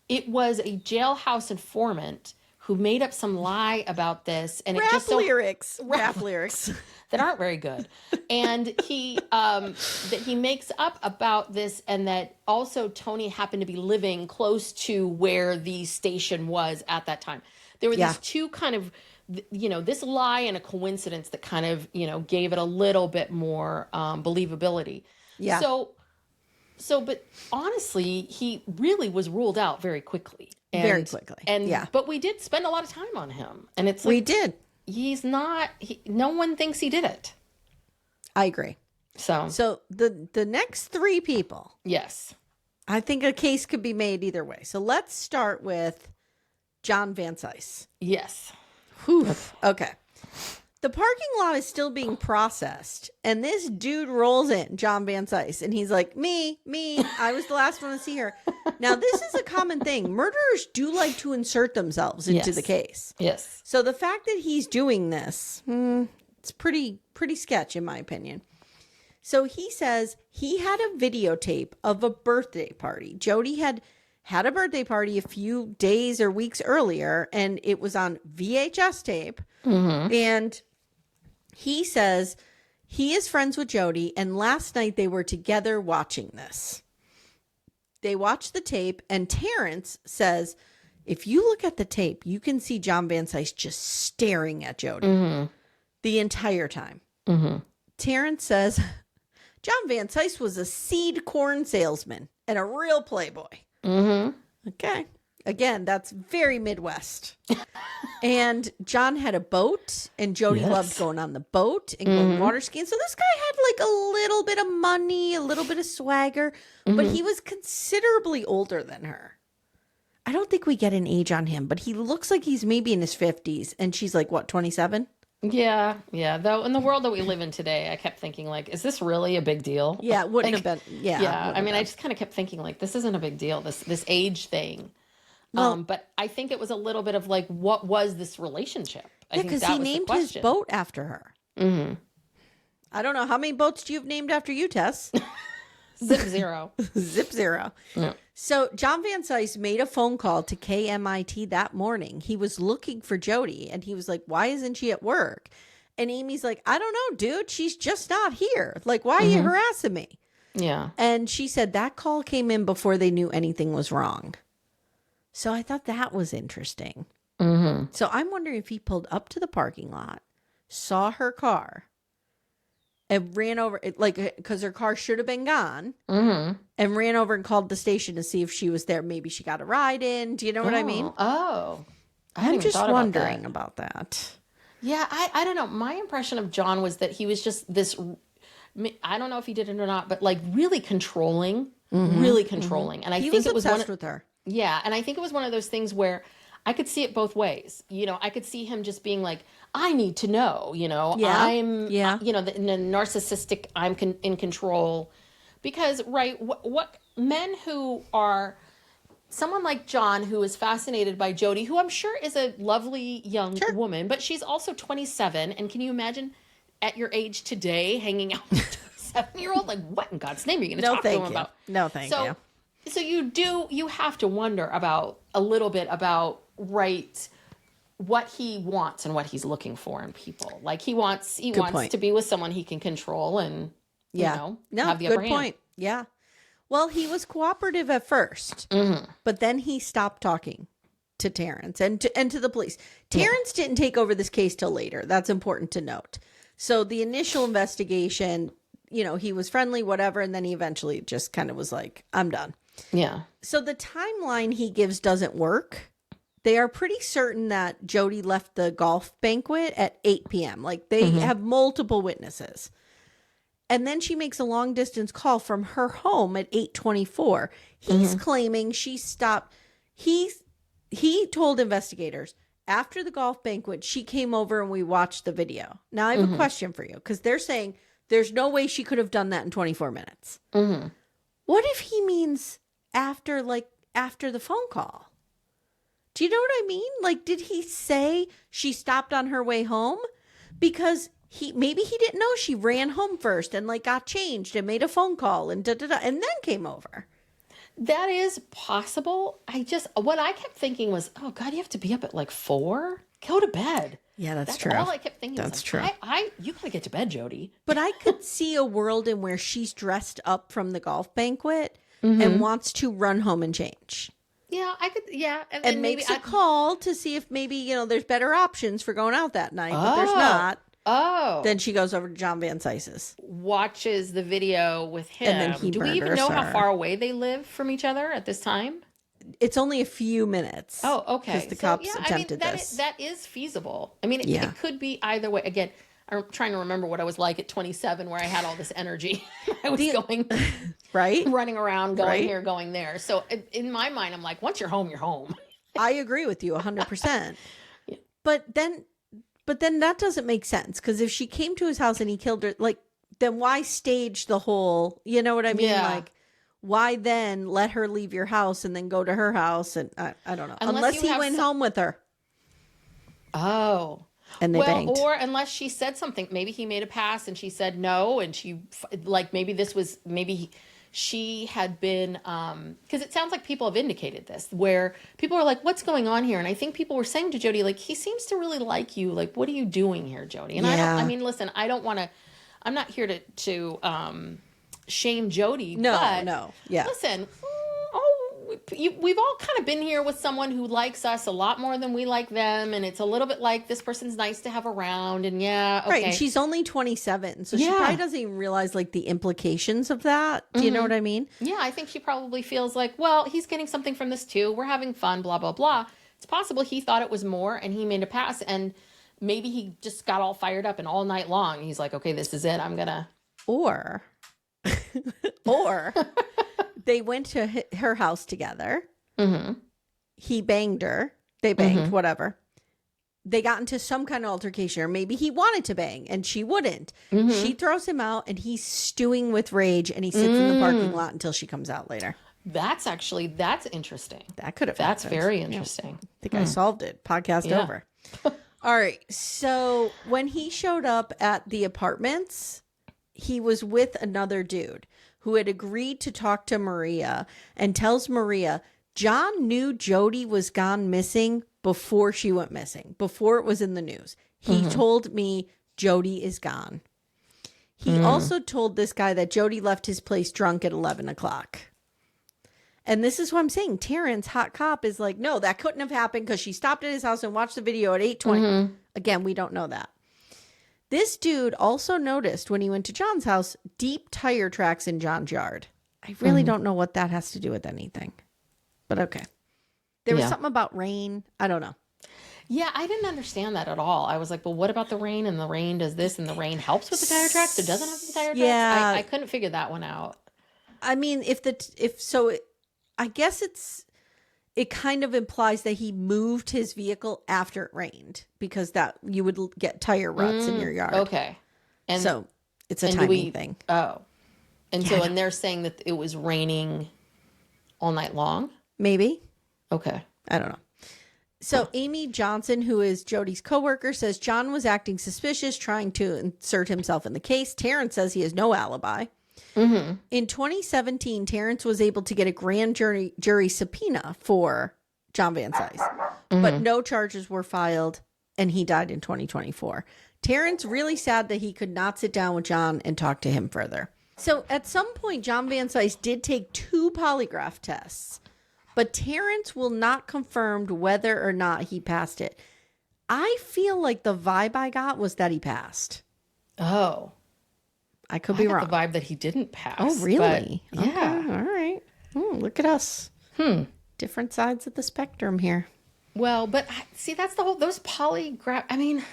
it was a jailhouse informant who made up some lie about this, and rap it just rap lyrics that aren't very good. And he that he makes up about this, and that also Tony happened to be living close to where the station was at that time. There were these two kind of, this lie and a coincidence that kind of, gave it a little bit more believability. Yeah. But honestly, he really was ruled out very quickly. But we did spend a lot of time on him. And it's like, we did. He's not, no one thinks he did it. I agree. So the next 3 people. Yes. I think a case could be made either way. So let's start with John Vanise. Yes. Whew. Okay. The parking lot is still being processed, and this dude rolls in, John Vanise, and he's like, me, I was the last one to see her. Now, this is a common thing. Murderers do like to insert themselves into the case. Yes. So the fact that he's doing this, it's pretty sketch, in my opinion. So he says he had a videotape of a birthday party. Jodi had a birthday party a few days or weeks earlier, and it was on VHS tape. And he says he is friends with Jodi, and last night they were together watching this. They watched the tape, and Terrence says, if you look at the tape, you can see John Vanise just staring at Jodi the entire time. Terrence says, John Vanise was a seed corn salesman and a real playboy. Okay. Again, that's very Midwest. And John had a boat, and Jodi loved going on the boat and going water skiing. So this guy had like a little bit of money, a little bit of swagger, but he was considerably older than her. I don't think we get an age on him, but he looks like he's maybe in his 50s, and she's like, what, 27? Yeah. Though in the world that we live in today, I kept thinking like, is this really a big deal? Yeah, it wouldn't have been. Yeah. I mean, I just kind of kept thinking like, this isn't a big deal, this age thing. But I think it was a little bit of like, what was this relationship? I think because he named his boat after her. I don't know. How many boats do you have named after you, Tess? Zip Zero. Zip Zero. Yeah. So John Vanise made a phone call to KMIT that morning. He was looking for Jodi, and he was like, why isn't she at work? And Amy's like, I don't know, dude. She's just not here. Like, why are you harassing me? Yeah. And she said that call came in before they knew anything was wrong. So I thought that was interesting. So I'm wondering if he pulled up to the parking lot, saw her car, and ran over, like, because her car should have been gone, and ran over and called the station to see if she was there. Maybe she got a ride in. Do you know what I mean? Oh. I'm just wondering about that. Yeah, I don't know. My impression of John was that he was just this, I don't know if he did it or not, but like really controlling, really controlling. And I think it was obsessed with her. Yeah, and I think it was one of those things where I could see it both ways. You know, I could see him just being like, I need to know, you know, I'm, you know, the narcissistic, I'm in control. Because, right, what men who are, someone like John, who is fascinated by Jodi, who I'm sure is a lovely young woman, but she's also 27. And can you imagine at your age today hanging out with a 27-year-old? Like, what in God's name are you going to talk to him about? No, thank you. So you have to wonder about a little bit about, right, what he wants and what he's looking for in people. Like he wants to be with someone he can control and, you know, have the upper hand. Good point. Yeah. Well, he was cooperative at first, but then he stopped talking to Terrence and to the police. Terrence didn't take over this case till later. That's important to note. So the initial investigation, you know, he was friendly, whatever, and then he eventually just kind of was like, I'm done. Yeah. So the timeline he gives doesn't work. They are pretty certain that Jodi left the golf banquet at 8 p.m. Like they have multiple witnesses. And then she makes a long distance call from her home at 8:24. He's claiming she stopped. He told investigators after the golf banquet, she came over and we watched the video. Now I have a question for you because they're saying there's no way she could have done that in 24 minutes. What if he means after the phone call? Do you know what I mean? Like, did he say she stopped on her way home? Because maybe he didn't know she ran home first and like got changed and made a phone call and and then came over. That is possible. What I kept thinking was, oh God, you have to be up at like 4? Go to bed. Yeah, that's true. All I kept thinking. That's true. You gotta get to bed, Jodi. But I could see a world in where she's dressed up from the golf banquet and wants to run home and change. Yeah, I could. Yeah, and makes a call to see if maybe, you know, there's better options for going out that night, but there's not. Oh. Then she goes over to John Vance's. Watches the video with him. And then he Do we even know how far away they live from each other at this time? It's only a few minutes. Oh, okay. Because the cops attempted this. That is feasible. I mean, it could be either way. Again, I'm trying to remember what I was like at 27 where I had all this energy. I was going, running around, going here, going there. So in my mind, I'm like, once you're home, you're home. I agree with you 100%. But then that doesn't make sense. Because if she came to his house and he killed her, like, then why stage the whole, you know what I mean? Yeah. Like, why then let her leave your house and then go to her house? And I don't know. Unless he went home with her. Oh. And they banged. Or unless she said something, maybe he made a pass and she said no, and she like she had been because it sounds like people have indicated this where people are like, what's going on here? And I think people were saying to Jodi, like, he seems to really like you. Like, what are you doing here, Jodi? And I mean, listen, I'm not here to shame Jodi. No. Yeah. Listen. We've all kind of been here with someone who likes us a lot more than we like them, and it's a little bit like this person's nice to have around, and right. And she's only 27, so she probably doesn't even realize like the implications of that. Do you know what I mean? Yeah, I think she probably feels like, well, he's getting something from this too. We're having fun, blah blah blah. It's possible he thought it was more, and he made a pass, and maybe he just got all fired up, and all night long he's like, okay, this is it. I'm gonna or. They went to her house together. He banged her. They banged, whatever. They got into some kind of altercation, or maybe he wanted to bang and she wouldn't. She throws him out and he's stewing with rage and he sits in the parking lot until she comes out later. That's interesting. That could have happened. That's very interesting. I think I solved it. Podcast over. All right. So when he showed up at the apartments, he was with another dude who had agreed to talk to Maria and tells Maria John knew Jodi was gone missing before she went missing, before it was in the news. He told me Jodi is gone. He also told this guy that Jodi left his place drunk at 11 o'clock. And this is what I'm saying. Terrence, hot cop, is like, no, that couldn't have happened because she stopped at his house and watched the video at 8:20. Again, we don't know that. This dude also noticed when he went to John's house, deep tire tracks in John's yard. I really don't know what that has to do with anything. But okay. There was something about rain. I don't know. Yeah, I didn't understand that at all. I was like, well, what about the rain? And the rain does this, and the rain helps with the tire tracks. It doesn't have the tire tracks. Yeah. I couldn't figure that one out. I mean, I guess it kind of implies that he moved his vehicle after it rained because that you would get tire ruts in your yard. Okay. And so it's a timing thing. Oh. And so, and they're saying that it was raining all night long? Maybe. Okay. I don't know. So Amy Johnson, who is Jodi's coworker, says John was acting suspicious, trying to insert himself in the case. Terrence says he has no alibi. In 2017, Terrence was able to get a grand jury subpoena for John Vanise, but no charges were filed, and he died in 2024. Terrence really sad that he could not sit down with John and talk to him further. So at some point, John Vanise did take 2 polygraph tests, but Terrence will not confirm whether or not he passed it. I feel like the vibe I got was that he passed. Oh. I could be wrong. The vibe that he didn't pass. Oh, really? But, yeah. Okay, all right. Look at us. Different sides of the spectrum here. Well, but see, that's the whole, those polygraph, I mean.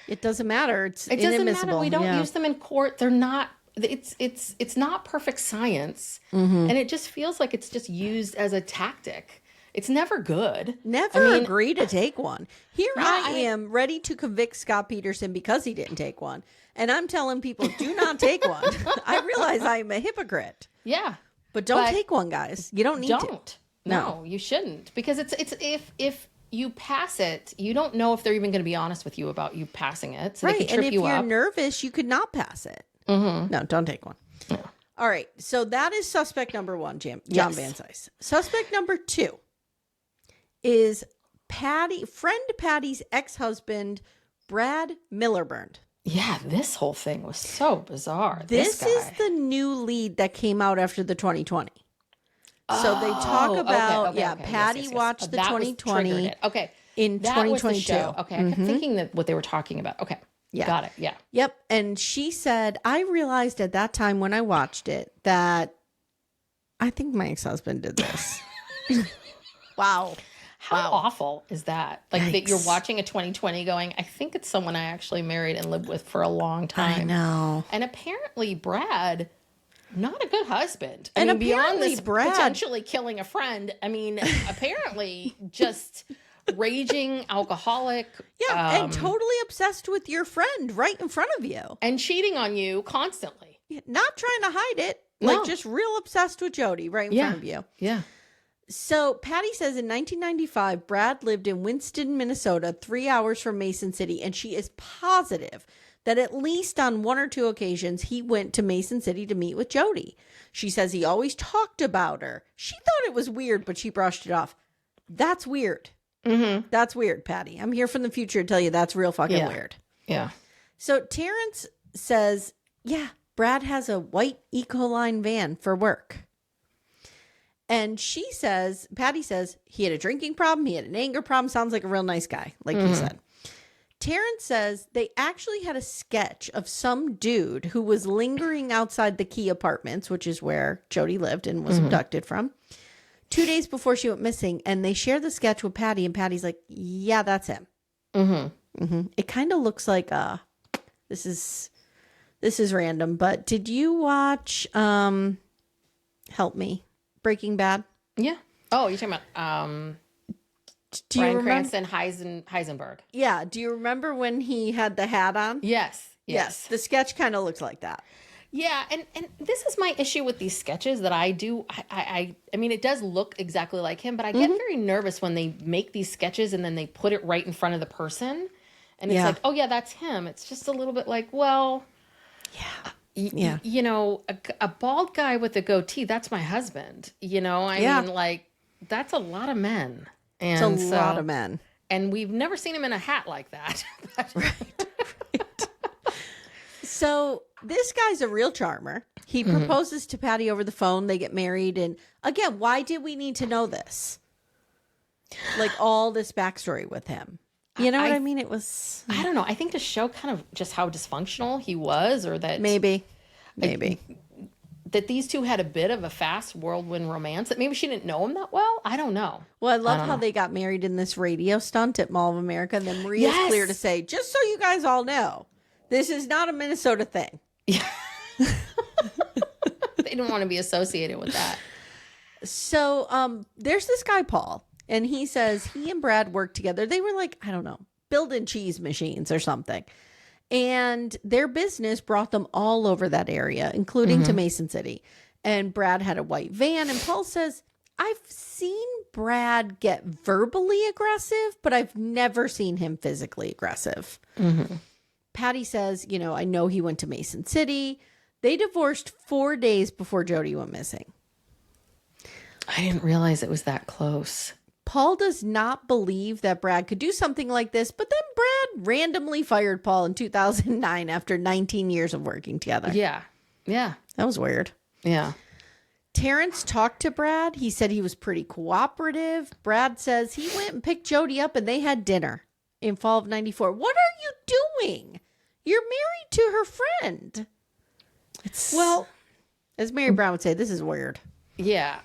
It doesn't matter. It doesn't matter. We don't use them in court. They're not, it's not perfect science. And it just feels like it's just used as a tactic. It's never good. Never agree to take one. Here I am ready to convict Scott Peterson because he didn't take one. And I'm telling people, do not take one. I realize I'm a hypocrite. Yeah. But don't take one, guys. You don't need to. No, you shouldn't. Because it's if you pass it, you don't know if they're even going to be honest with you about you passing it. So they could trip you up. And if you're nervous, you could not pass it. No, don't take one. No. All right. So that is suspect number 1, John Vanise. Suspect number 2 is friend Patty's ex-husband, Brad Millerburn. Yeah, this whole thing was so bizarre. This is the new lead that came out after the 2020. So they talk about, Patty watched the 2020 in 2022. Okay, I kept thinking that what they were talking about. Okay, got it, yeah. Yep, and she said, I realized at that time when I watched it that I think my ex-husband did this. Wow. How awful is that? Like that you're watching a 2020 going, I think it's someone I actually married and lived with for a long time. I know. And apparently Brad, not a good husband. And beyond this Brad potentially killing a friend, apparently just raging alcoholic. Yeah, and totally obsessed with your friend right in front of you. And cheating on you constantly. Not trying to hide it. Like just real obsessed with Jodi right in front of you. Yeah. So Patty says in 1995, Brad lived in Winston, Minnesota, 3 hours from Mason City, and she is positive that at least on 1 or 2 occasions he went to Mason City to meet with Jodi. She says he always talked about her. She thought it was weird, but she brushed it off. That's weird. That's weird, Patty. I'm here from the future to tell you that's real fucking weird. Yeah. So Terrence says, Brad has a white Ecoline van for work. And Patty says, he had a drinking problem. He had an anger problem. Sounds like a real nice guy, like you said. Terrence says they actually had a sketch of some dude who was lingering outside the Key Apartments, which is where Jodi lived and was abducted from, 2 days before she went missing. And they share the sketch with Patty, and Patty's like, yeah, that's him. It kind of looks like, this is random, but did you watch, help me, Breaking Bad? Yeah. Oh, you're talking about Bryan Cranston Heisenberg. Yeah. Do you remember when he had the hat on? Yes. The sketch kind of looks like that. Yeah, and this is my issue with these sketches that I do. I mean, it does look exactly like him, but I get very nervous when they make these sketches and then they put it right in front of the person. And it's like, oh, yeah, that's him. It's just a little bit like, well... Yeah. Yeah. You know, a bald guy with a goatee, that's my husband. You know, I mean, like, that's a lot of men. And it's a lot of men. And we've never seen him in a hat like that. Right. So this guy's a real charmer. He proposes to Patty over the phone. They get married. And again, why did we need to know this? Like all this backstory with him. You know what I mean? It was... I don't know. I think to show kind of just how dysfunctional he was, or that... Maybe. That these two had a bit of a fast whirlwind romance, that maybe she didn't know him that well. I don't know. Well, I love how they got married in this radio stunt at Mall of America. And then Maria's clear to say, just so you guys all know, this is not a Minnesota thing. Yeah. They didn't want to be associated with that. So there's this guy, Paul, and he says he and Brad worked together. They were like, I don't know, building cheese machines or something. And their business brought them all over that area, including to Mason City. And Brad had a white van. And Paul says, I've seen Brad get verbally aggressive, but I've never seen him physically aggressive. Patty says, you know, I know he went to Mason City. They divorced 4 days before Jodi went missing. I didn't realize it was that close. Paul does not believe that Brad could do something like this, but then Brad randomly fired Paul in 2009 after 19 years of working together. Yeah. Yeah. That was weird. Yeah. Terrence talked to Brad. He said he was pretty cooperative. Brad says he went and picked Jodi up and they had dinner in fall of 94. What are you doing? You're married to her friend. Well, as Mary Brown would say, this is weird. Yeah,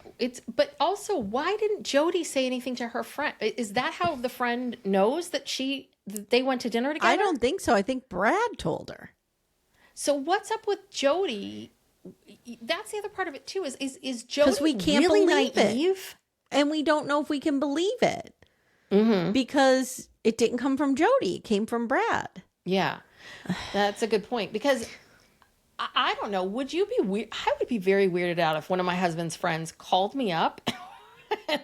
but also, why didn't Jodi say anything to her friend? Is that how the friend knows that they went to dinner together? I don't think so. I think Brad told her. So what's up with Jodi? That's the other part of it too. Is Jodi we can't really believe naive? It. And we don't know if we can believe it because it didn't come from Jodi. It came from Brad. Yeah, that's a good point, because I don't know. Would you be weird? I would be very weirded out if one of my husband's friends called me up and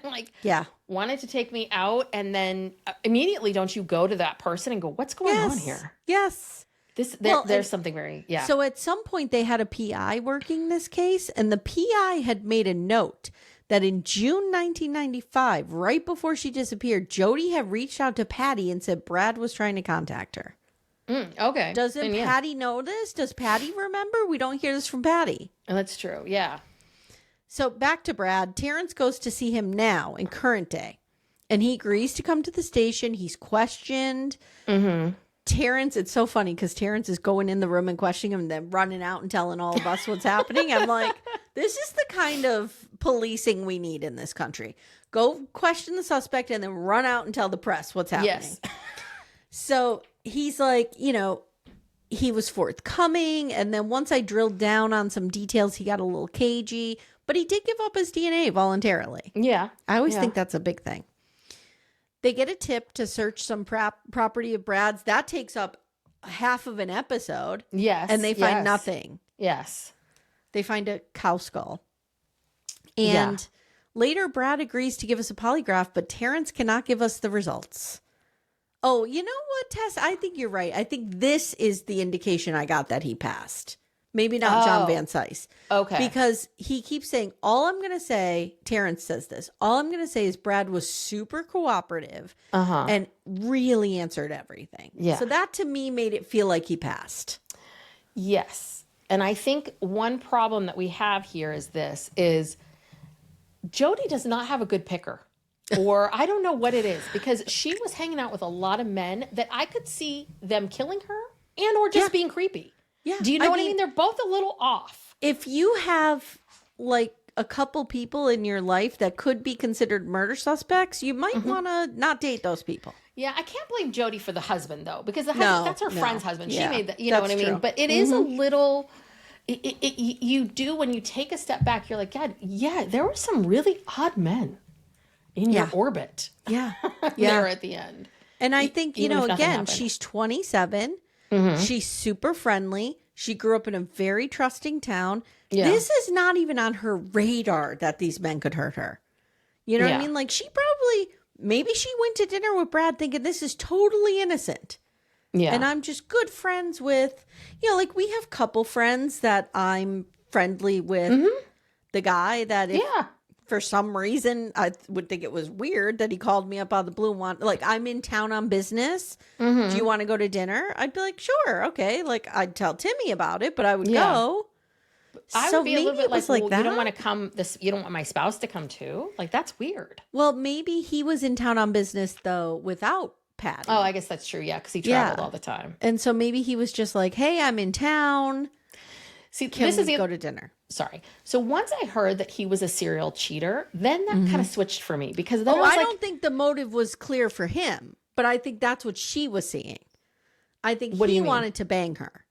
wanted to take me out, and then immediately don't you go to that person and go, what's going on here? Yes. There's something very, So at some point they had a PI working this case, and the PI had made a note that in June 1995, right before she disappeared, Jodi had reached out to Patty and said Brad was trying to contact her. Okay. Doesn't Patty know this? Does Patty remember? We don't hear this from Patty. That's true. Yeah. So back to Brad. Terrence goes to see him now in current day, and he agrees to come to the station. He's questioned. Terrence, it's so funny because Terrence is going in the room and questioning him and then running out and telling all of us what's happening. I'm like, this is the kind of policing we need in this country. Go question the suspect and then run out and tell the press what's happening. Yes. So he's like, you know, he was forthcoming. And then once I drilled down on some details, he got a little cagey. But he did give up his DNA voluntarily. Yeah. I always think that's a big thing. They get a tip to search some property of Brad's. That takes up half of an episode. Yes. And they find nothing. Yes. They find a cow skull. And later, Brad agrees to give us a polygraph, but Terrence cannot give us the results. Oh, you know what, Tess? I think you're right. I think this is the indication I got that he passed. Maybe not John Van Cise. Okay. Because he keeps saying, all I'm going to say, Terrence says this, all I'm going to say is Brad was super cooperative and really answered everything. Yeah. So that to me made it feel like he passed. Yes. And I think one problem that we have here is Jodi does not have a good picker. Or I don't know what it is, because she was hanging out with a lot of men that I could see them killing her and or just being creepy. Yeah. Do you know what I mean? They're both a little off. If you have like a couple people in your life that could be considered murder suspects, you might want to not date those people. Yeah, I can't blame Jodi for the husband though, because the husband, that's her friend's husband. Yeah, she made that, you know what I mean? true. But it is a little, you do, when you take a step back, you're like, God, yeah, there were some really odd men in your orbit. Yeah. There at the end. And I think, you know, again, happened. she's 27. She's super friendly. She grew up in a very trusting town. Yeah. This is not even on her radar that these men could hurt her. You know what I mean? Like, maybe she went to dinner with Brad thinking this is totally innocent. Yeah. And I'm just good friends with, like we have couple friends that I'm friendly with the guy that if for some reason I would think it was weird that he called me up out of the blue and like, I'm in town on business. Do you want to go to dinner? I'd be like, sure. Okay. Like I'd tell Timmy about it, but I would go. I would be a little bit like, well, you don't want to come you don't want my spouse to come too? Like, that's weird. Well, maybe he was in town on business though without Patty. Oh, I guess that's true. Yeah, because he traveled all the time. And so maybe he was just like, hey, I'm in town. See, Can we go to dinner? Sorry. So once I heard that he was a serial cheater, then that kind of switched for me because then I don't think the motive was clear for him, but I think that's what she was seeing. I think he wanted to bang her.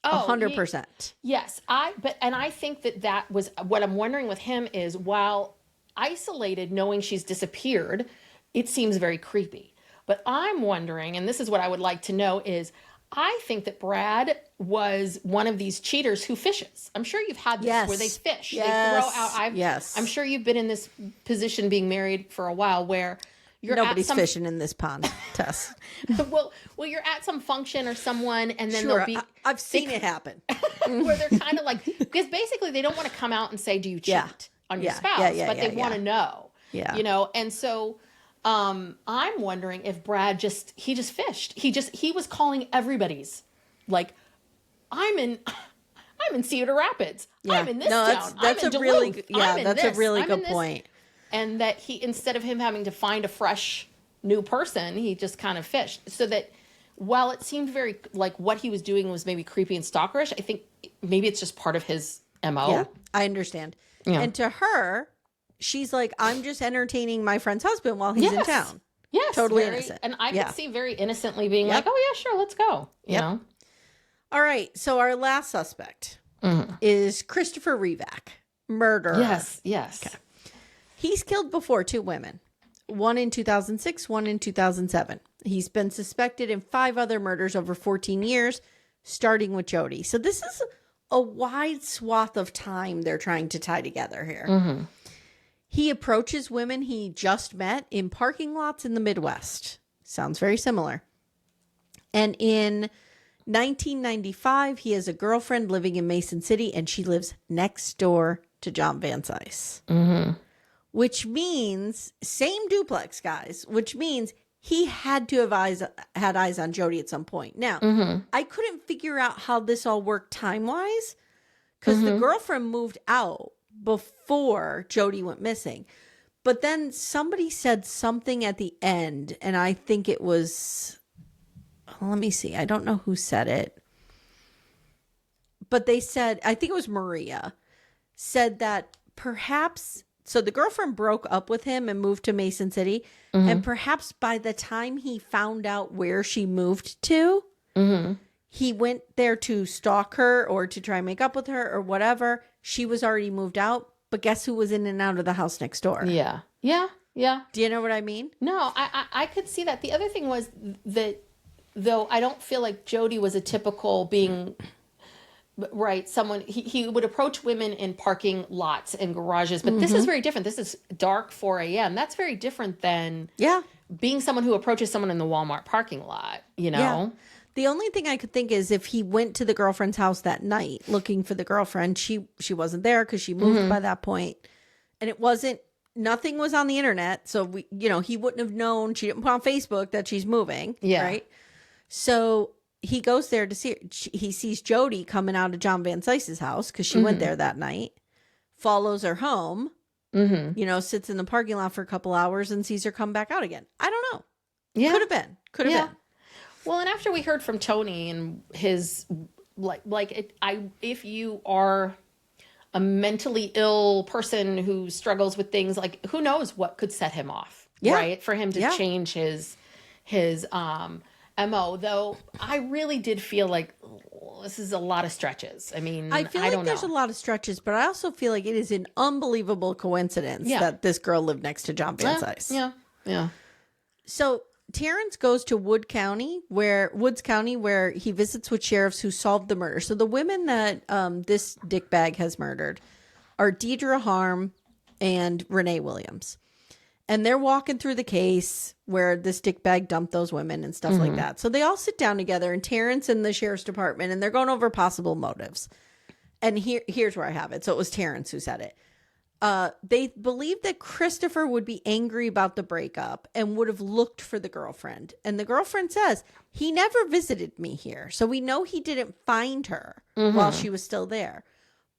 100%. Yes. I think that was what I'm wondering with him is while isolated, knowing she's disappeared, it seems very creepy. But I'm wondering, and this is what I would like to know is, I think that Brad was one of these cheaters who fishes. I'm sure you've had this where they fish. They throw out. I'm sure you've been in this position being married for a while where nobody's fishing in this pond, Tess. well, you're at some function or someone, and then they'll be. I've seen it happen. Where they're kind of like, because basically they don't want to come out and say, "Do you cheat on your spouse?" But they want to know. Yeah. And so. I'm wondering if Brad just fished. He was calling everybody's like, I'm in Cedar Rapids. Yeah. I'm in this town. That's a really good point. And that he, instead of him having to find a fresh new person, he just kind of fished. So that while it seemed very like what he was doing was maybe creepy and stalkerish, I think maybe it's just part of his MO. Yeah, I understand. Yeah. And to her, she's like, I'm just entertaining my friend's husband while he's in town. Yes. Totally innocent. And I could see very innocently being like, oh, yeah, sure, let's go. You know? All right. So our last suspect is Christopher Reevac, murderer. Yes. Okay. He's killed before 2 women, one in 2006, one in 2007. He's been suspected in 5 other murders over 14 years, starting with Jodi. So this is a wide swath of time they're trying to tie together here. He approaches women he just met in parking lots in the Midwest. Sounds very similar. And in 1995, he has a girlfriend living in Mason City, and she lives next door to John Vanise. Which means, same duplex, guys, which means he had to have had eyes on Jodi at some point. Now, I couldn't figure out how this all worked time-wise, because the girlfriend moved out before Jodi went missing. But then somebody said something at the end, and I think it was, let me see, I don't know who said it. But they said, I think it was Maria, said that perhaps, so the girlfriend broke up with him and moved to Mason City, and perhaps by the time he found out where she moved to, he went there to stalk her or to try and make up with her or whatever. She was already moved out, but guess who was in and out of the house next door? Yeah. Do you know what I mean? No, I could see that. The other thing was that, though I don't feel like Jodi was a typical being, right, someone, he would approach women in parking lots and garages, but this is very different. This is dark 4 a.m. That's very different than being someone who approaches someone in the Walmart parking lot, you know? Yeah. The only thing I could think is if he went to the girlfriend's house that night looking for the girlfriend, she wasn't there because she moved by that point. And nothing was on the internet. So, he wouldn't have known. She didn't put on Facebook that she's moving. Yeah. Right. So he goes there to see her. He sees Jodi coming out of John Vansice's house because she went there that night, follows her home, sits in the parking lot for a couple hours and sees her come back out again. I don't know. Yeah. Could have been. Well, and after we heard from Tony and his, if you are a mentally ill person who struggles with things, like, who knows what could set him off, right? For him to change his MO, though I really did feel like this is a lot of stretches. I mean, I feel like there's a lot of stretches, but I also feel like it is an unbelievable coincidence that this girl lived next to John Vanise. Yeah. So Terrence goes to Woods County, where he visits with sheriffs who solved the murder. So the women that this dickbag has murdered are Deidre Harm and Renee Williams. And they're walking through the case where this dickbag dumped those women and stuff like that. So they all sit down together, and Terrence and the sheriff's department, and they're going over possible motives. And here's where I have it. So it was Terrence who said it. They believed that Christopher would be angry about the breakup and would have looked for the girlfriend. And the girlfriend says, he never visited me here. So we know he didn't find her while she was still there.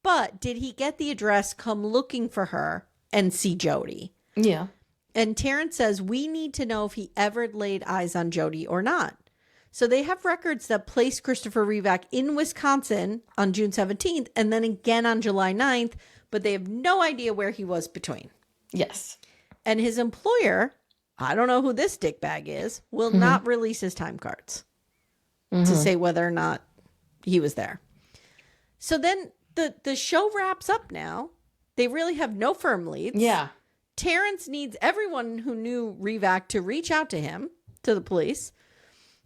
But did he get the address, come looking for her, and see Jodi? Yeah. And Terrence says, we need to know if he ever laid eyes on Jodi or not. So they have records that place Christopher Reevac in Wisconsin on June 17th and then again on July 9th, but they have no idea where he was between. Yes. And his employer, I don't know who this dickbag is, will not release his time cards to say whether or not he was there. So then the show wraps up now. They really have no firm leads. Yeah. Terrence needs everyone who knew Reevac to reach out to him, to the police.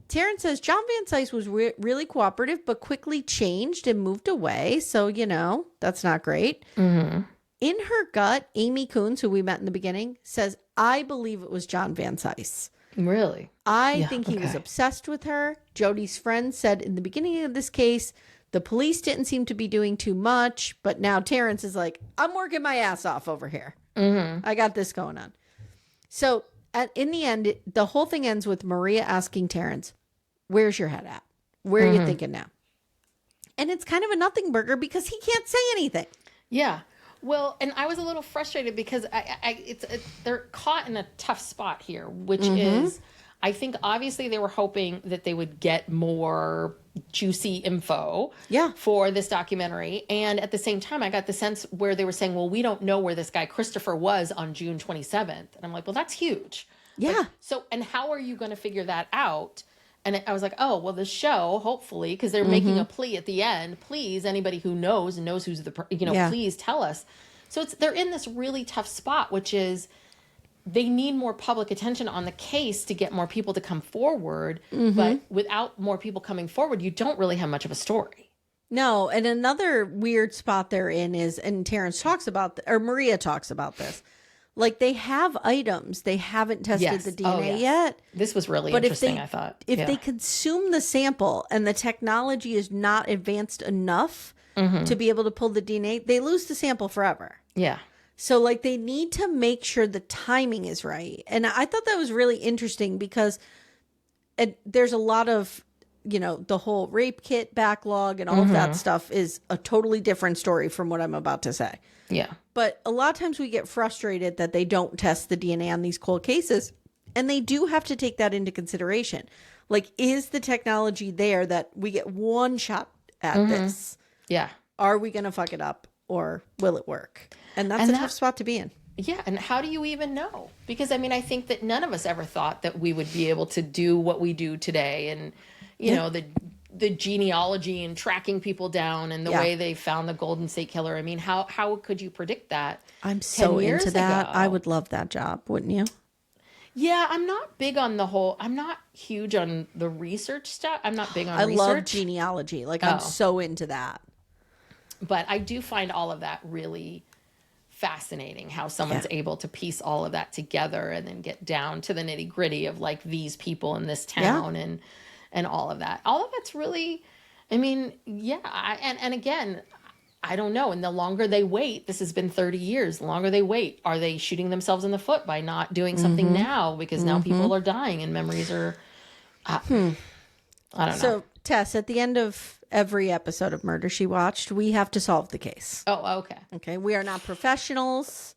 Terrence says John Vanise was really cooperative, but quickly changed and moved away. So, you know, that's not great. In her gut, Amy Coons, who we met in the beginning, says, I believe it was John Vanise. Really? I think he was obsessed with her. Jodi's friend said in the beginning of this case, the police didn't seem to be doing too much. But now Terrence is like, I'm working my ass off over here. I got this going on. So in the end, the whole thing ends with Maria asking Terrence, where's your head at? Where are you thinking now? And it's kind of a nothing burger because he can't say anything. Yeah. Well, and I was a little frustrated because they're caught in a tough spot here, which is, I think obviously they were hoping that they would get more juicy info for this documentary. And at the same time, I got the sense where they were saying, well, we don't know where this guy Christopher was on June 27th. And I'm like, well, that's huge. Yeah. Like, so, and how are you going to figure that out? And I was like, oh, well, the show, hopefully, because they're making a plea at the end. Please, anybody who knows and knows who's the, please tell us. So they're in this really tough spot, which is they need more public attention on the case to get more people to come forward. But without more people coming forward, you don't really have much of a story. No. And another weird spot they're in is, and Terrence talks about, or Maria talks about this, like they have items. They haven't tested the DNA yet. This was really interesting, I thought. If they consume the sample and the technology is not advanced enough to be able to pull the DNA, they lose the sample forever. Yeah. So like they need to make sure the timing is right. And I thought that was really interesting because there's a lot of, the whole rape kit backlog and all of that stuff is a totally different story from what I'm about to say. Yeah. But a lot of times we get frustrated that they don't test the DNA on these cold cases. And they do have to take that into consideration. Like, is the technology there that we get one shot at this? Yeah. Are we going to fuck it up or will it work? And that's a tough spot to be in. Yeah. And how do you even know? Because, I mean, I think that none of us ever thought that we would be able to do what we do today. And, you know, the genealogy and tracking people down and the way they found the Golden State Killer. I mean, how could you predict that? I'm so into that. Ago? I would love that job, wouldn't you? Yeah, I'm not big on I'm not huge on the research stuff. I'm not big on research. I love genealogy. Like, I'm so into that. But I do find all of that really fascinating, how someone's able to piece all of that together and then get down to the nitty gritty of like these people in this town and all of that. All of that's really, I mean, and again, I don't know. And the longer they wait, this has been 30 years, the longer they wait, are they shooting themselves in the foot by not doing something now? Because now people are dying and memories are, I don't know. So, Tess, at the end of every episode of Murder, She Watched, we have to solve the case. Oh, okay. Okay. We are not professionals.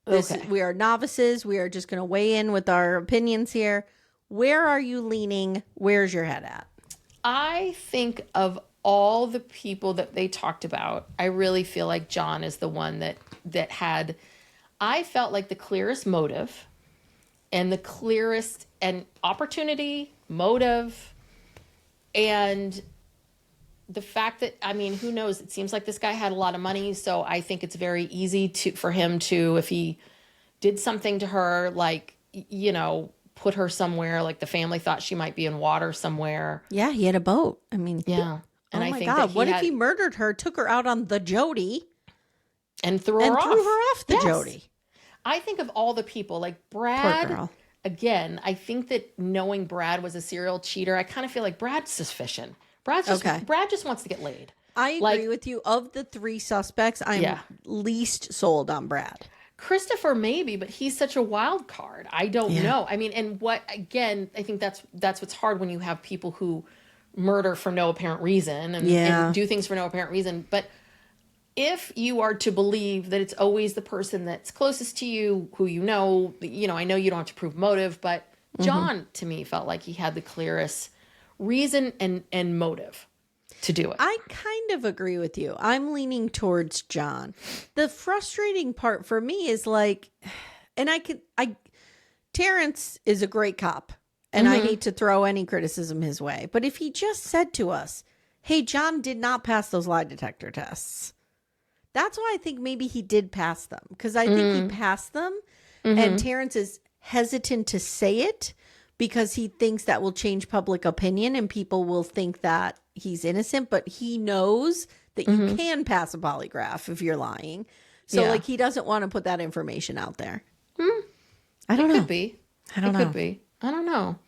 Okay. We are novices. We are just going to weigh in with our opinions here. Where are you leaning? Where's your head at? I think of all the people that they talked about, I really feel like John is the one that had, I felt like the clearest motive and the clearest and opportunity, motive, and the fact that, I mean, who knows? It seems like this guy had a lot of money, so I think it's very easy for him to, if he did something to her, like, put her somewhere, like the family thought she might be in water somewhere. Yeah, he had a boat. I mean, yeah. And oh my God, what if he murdered her, took her out on the Jodi, and threw her off the Jodi? I think of all the people, like Poor Brad. girl. Again, I think that knowing Brad was a serial cheater, I kind of feel like Brad's suspicion. Brad just wants to get laid. I agree with you. Of the 3 suspects, I'm least sold on Brad. Christopher maybe, but he's such a wild card. I don't know. I mean, and again, I think that's what's hard when you have people who murder for no apparent reason and do things for no apparent reason. But if you are to believe that it's always the person that's closest to you, who I know you don't have to prove motive, but John to me felt like he had the clearest reason and motive to do it. I kind of agree with you. I'm leaning towards John. The frustrating part for me is like, and Terrence is a great cop, and I hate to throw any criticism his way, but if he just said to us, hey, John did not pass those lie detector tests, that's why I think maybe he did pass them, because I think he passed them, and Terrence is hesitant to say it because he thinks that will change public opinion and people will think that he's innocent, but he knows that you can pass a polygraph if you're lying. So like he doesn't want to put that information out there. I don't know. Could be. I don't know. Could be. I don't know.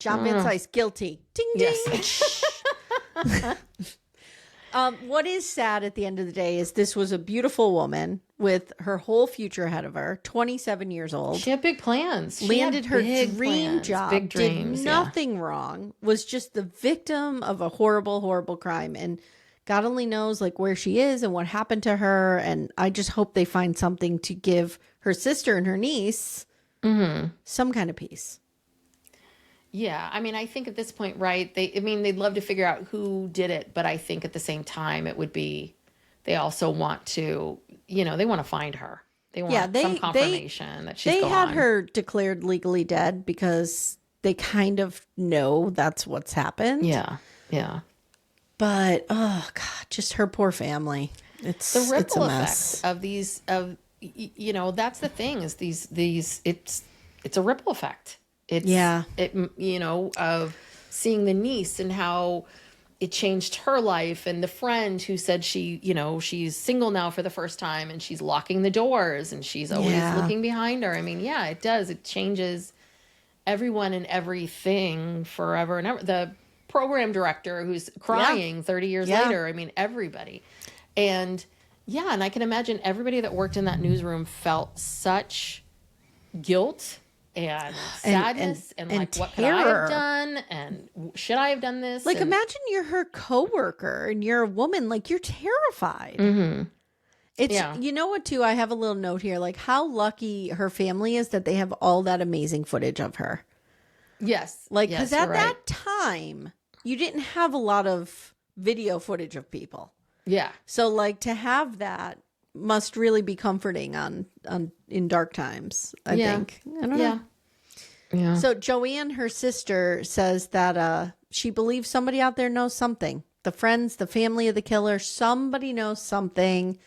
John Van Sice, guilty. Ding, ding. Yes. What is sad at the end of the day is this was a beautiful woman with her whole future ahead of her, 27 years old. She had big plans. Landed her dream job, big dreams, did nothing wrong, was just the victim of a horrible, horrible crime. And God only knows like where she is and what happened to her. And I just hope they find something to give her sister and her niece some kind of peace. Yeah, I mean, I think at this point, right, they'd love to figure out who did it, but I think at the same time it would be, they also want to, they want to find her. They want some confirmation that she's gone. They had her declared legally dead because they kind of know that's what's happened. Yeah, yeah. But, oh, God, just her poor family. It's the ripple a mess. effect of these, that's the thing is it's a ripple effect. Of seeing the niece and how it changed her life, and the friend who said she's single now for the first time and she's locking the doors and she's always looking behind her. I mean, it does. It changes everyone and everything forever and ever. The program director who's crying 30 years later. I mean, everybody. And and I can imagine everybody that worked in that newsroom felt such guilt and sadness and like what could I have done and should I have done this? Like imagine you're her coworker and you're a woman, like you're terrified. It's you know what too, I have a little note here, like how lucky her family is that they have all that amazing footage of her. Yes. Like because at that time you didn't have a lot of video footage of people. Yeah. So like to have that must really be comforting in dark times, I think. I don't know. Yeah. So Joanne, her sister, says that she believes somebody out there knows something. The friends, the family of the killer, somebody knows something.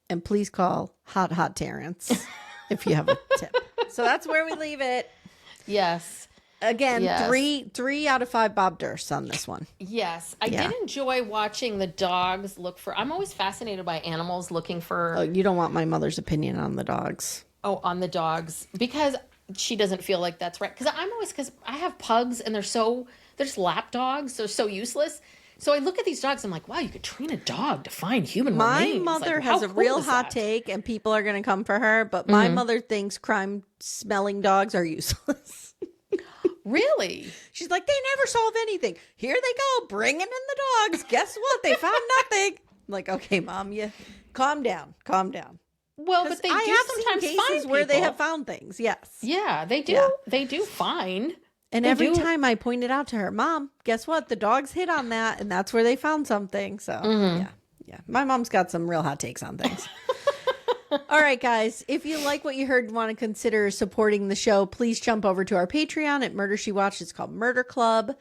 And please call Hot Terrence if you have a tip. So that's where we leave it. Yes. Again, 3 out of 5 Bob Durst on this one. Yes. I did enjoy watching the dogs look for... I'm always fascinated by animals looking for... Oh, you don't want my mother's opinion on the dogs. Oh, on the dogs. Because she doesn't feel like that's right. Because I have pugs and they're just lap dogs. They're so useless. So I look at these dogs. I'm like, wow, you could train a dog to find human remains. My mother like, has a real hot take and people are going to come for her. But my mother thinks crime-smelling dogs are useless. Really? She's like, they never solve anything. Here they go, bringing in the dogs. Guess what? They found nothing. I'm like, okay, Mom, calm down. Well, but they do sometimes cases find people where they have found things. Yes. Yeah, they do. Yeah. They do find. And every time I pointed out to her, Mom, guess what? The dogs hit on that, and that's where they found something. So, yeah. My mom's got some real hot takes on things. All right, guys, if you like what you heard and want to consider supporting the show, please jump over to our Patreon at Murder She Watched. It's called Murder Club.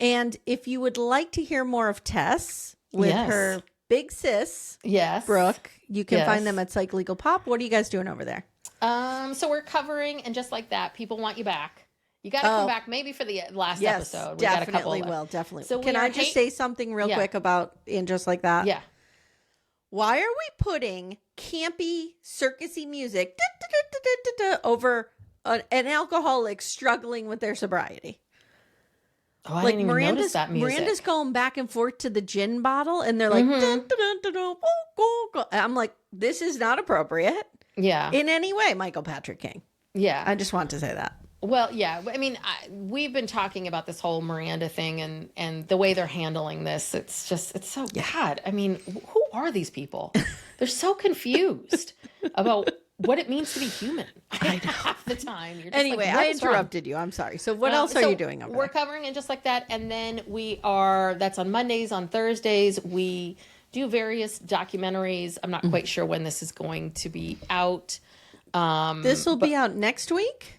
And if you would like to hear more of Tess with her big sis, Brooke, you can find them at Psych Legal Pop. What are you guys doing over there? So we're covering, and just like that, People Want You Back. You got to come back maybe for the last episode. We Definitely got a couple will. Definitely. So can I just say something real quick about And Just Like That? Yeah. why are we putting campy, circusy music over an alcoholic struggling with their sobriety? Oh, I didn't even notice that music. Miranda's going back and forth to the gin bottle, and they're like, I'm like, this is not appropriate. Yeah. In any way, Michael Patrick King. Yeah. I just want to say that. Well, yeah. I mean, we've been talking about this whole Miranda thing and the way they're handling this. It's so God. I mean, who are these people? They're so confused about what it means to be human. I know. Half the time. You're just anyway, like, I interrupted you. I'm sorry. So what else are you doing over We're there? covering it just like that. And then that's on Mondays. On Thursdays, we do various documentaries. I'm not quite sure when this is going to be out. This will be out next week?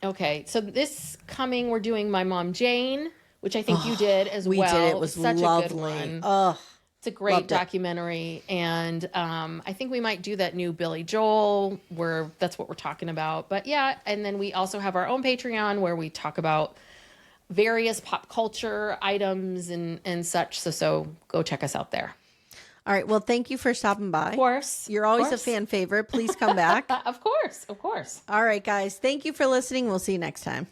Okay, so this coming, we're doing My Mom Jane, which I think you did as well. We did. It was such lovely. a good one. Oh, it's a great documentary, and I think we might do that new Billy Joel, where that's what we're talking about. But yeah, and then we also have our own Patreon where we talk about various pop culture items and such. So go check us out there. all right. Well, thank you for stopping by. Of course. You're always a fan favorite. Please come back. Of course. All right, guys. Thank you for listening. We'll see you next time.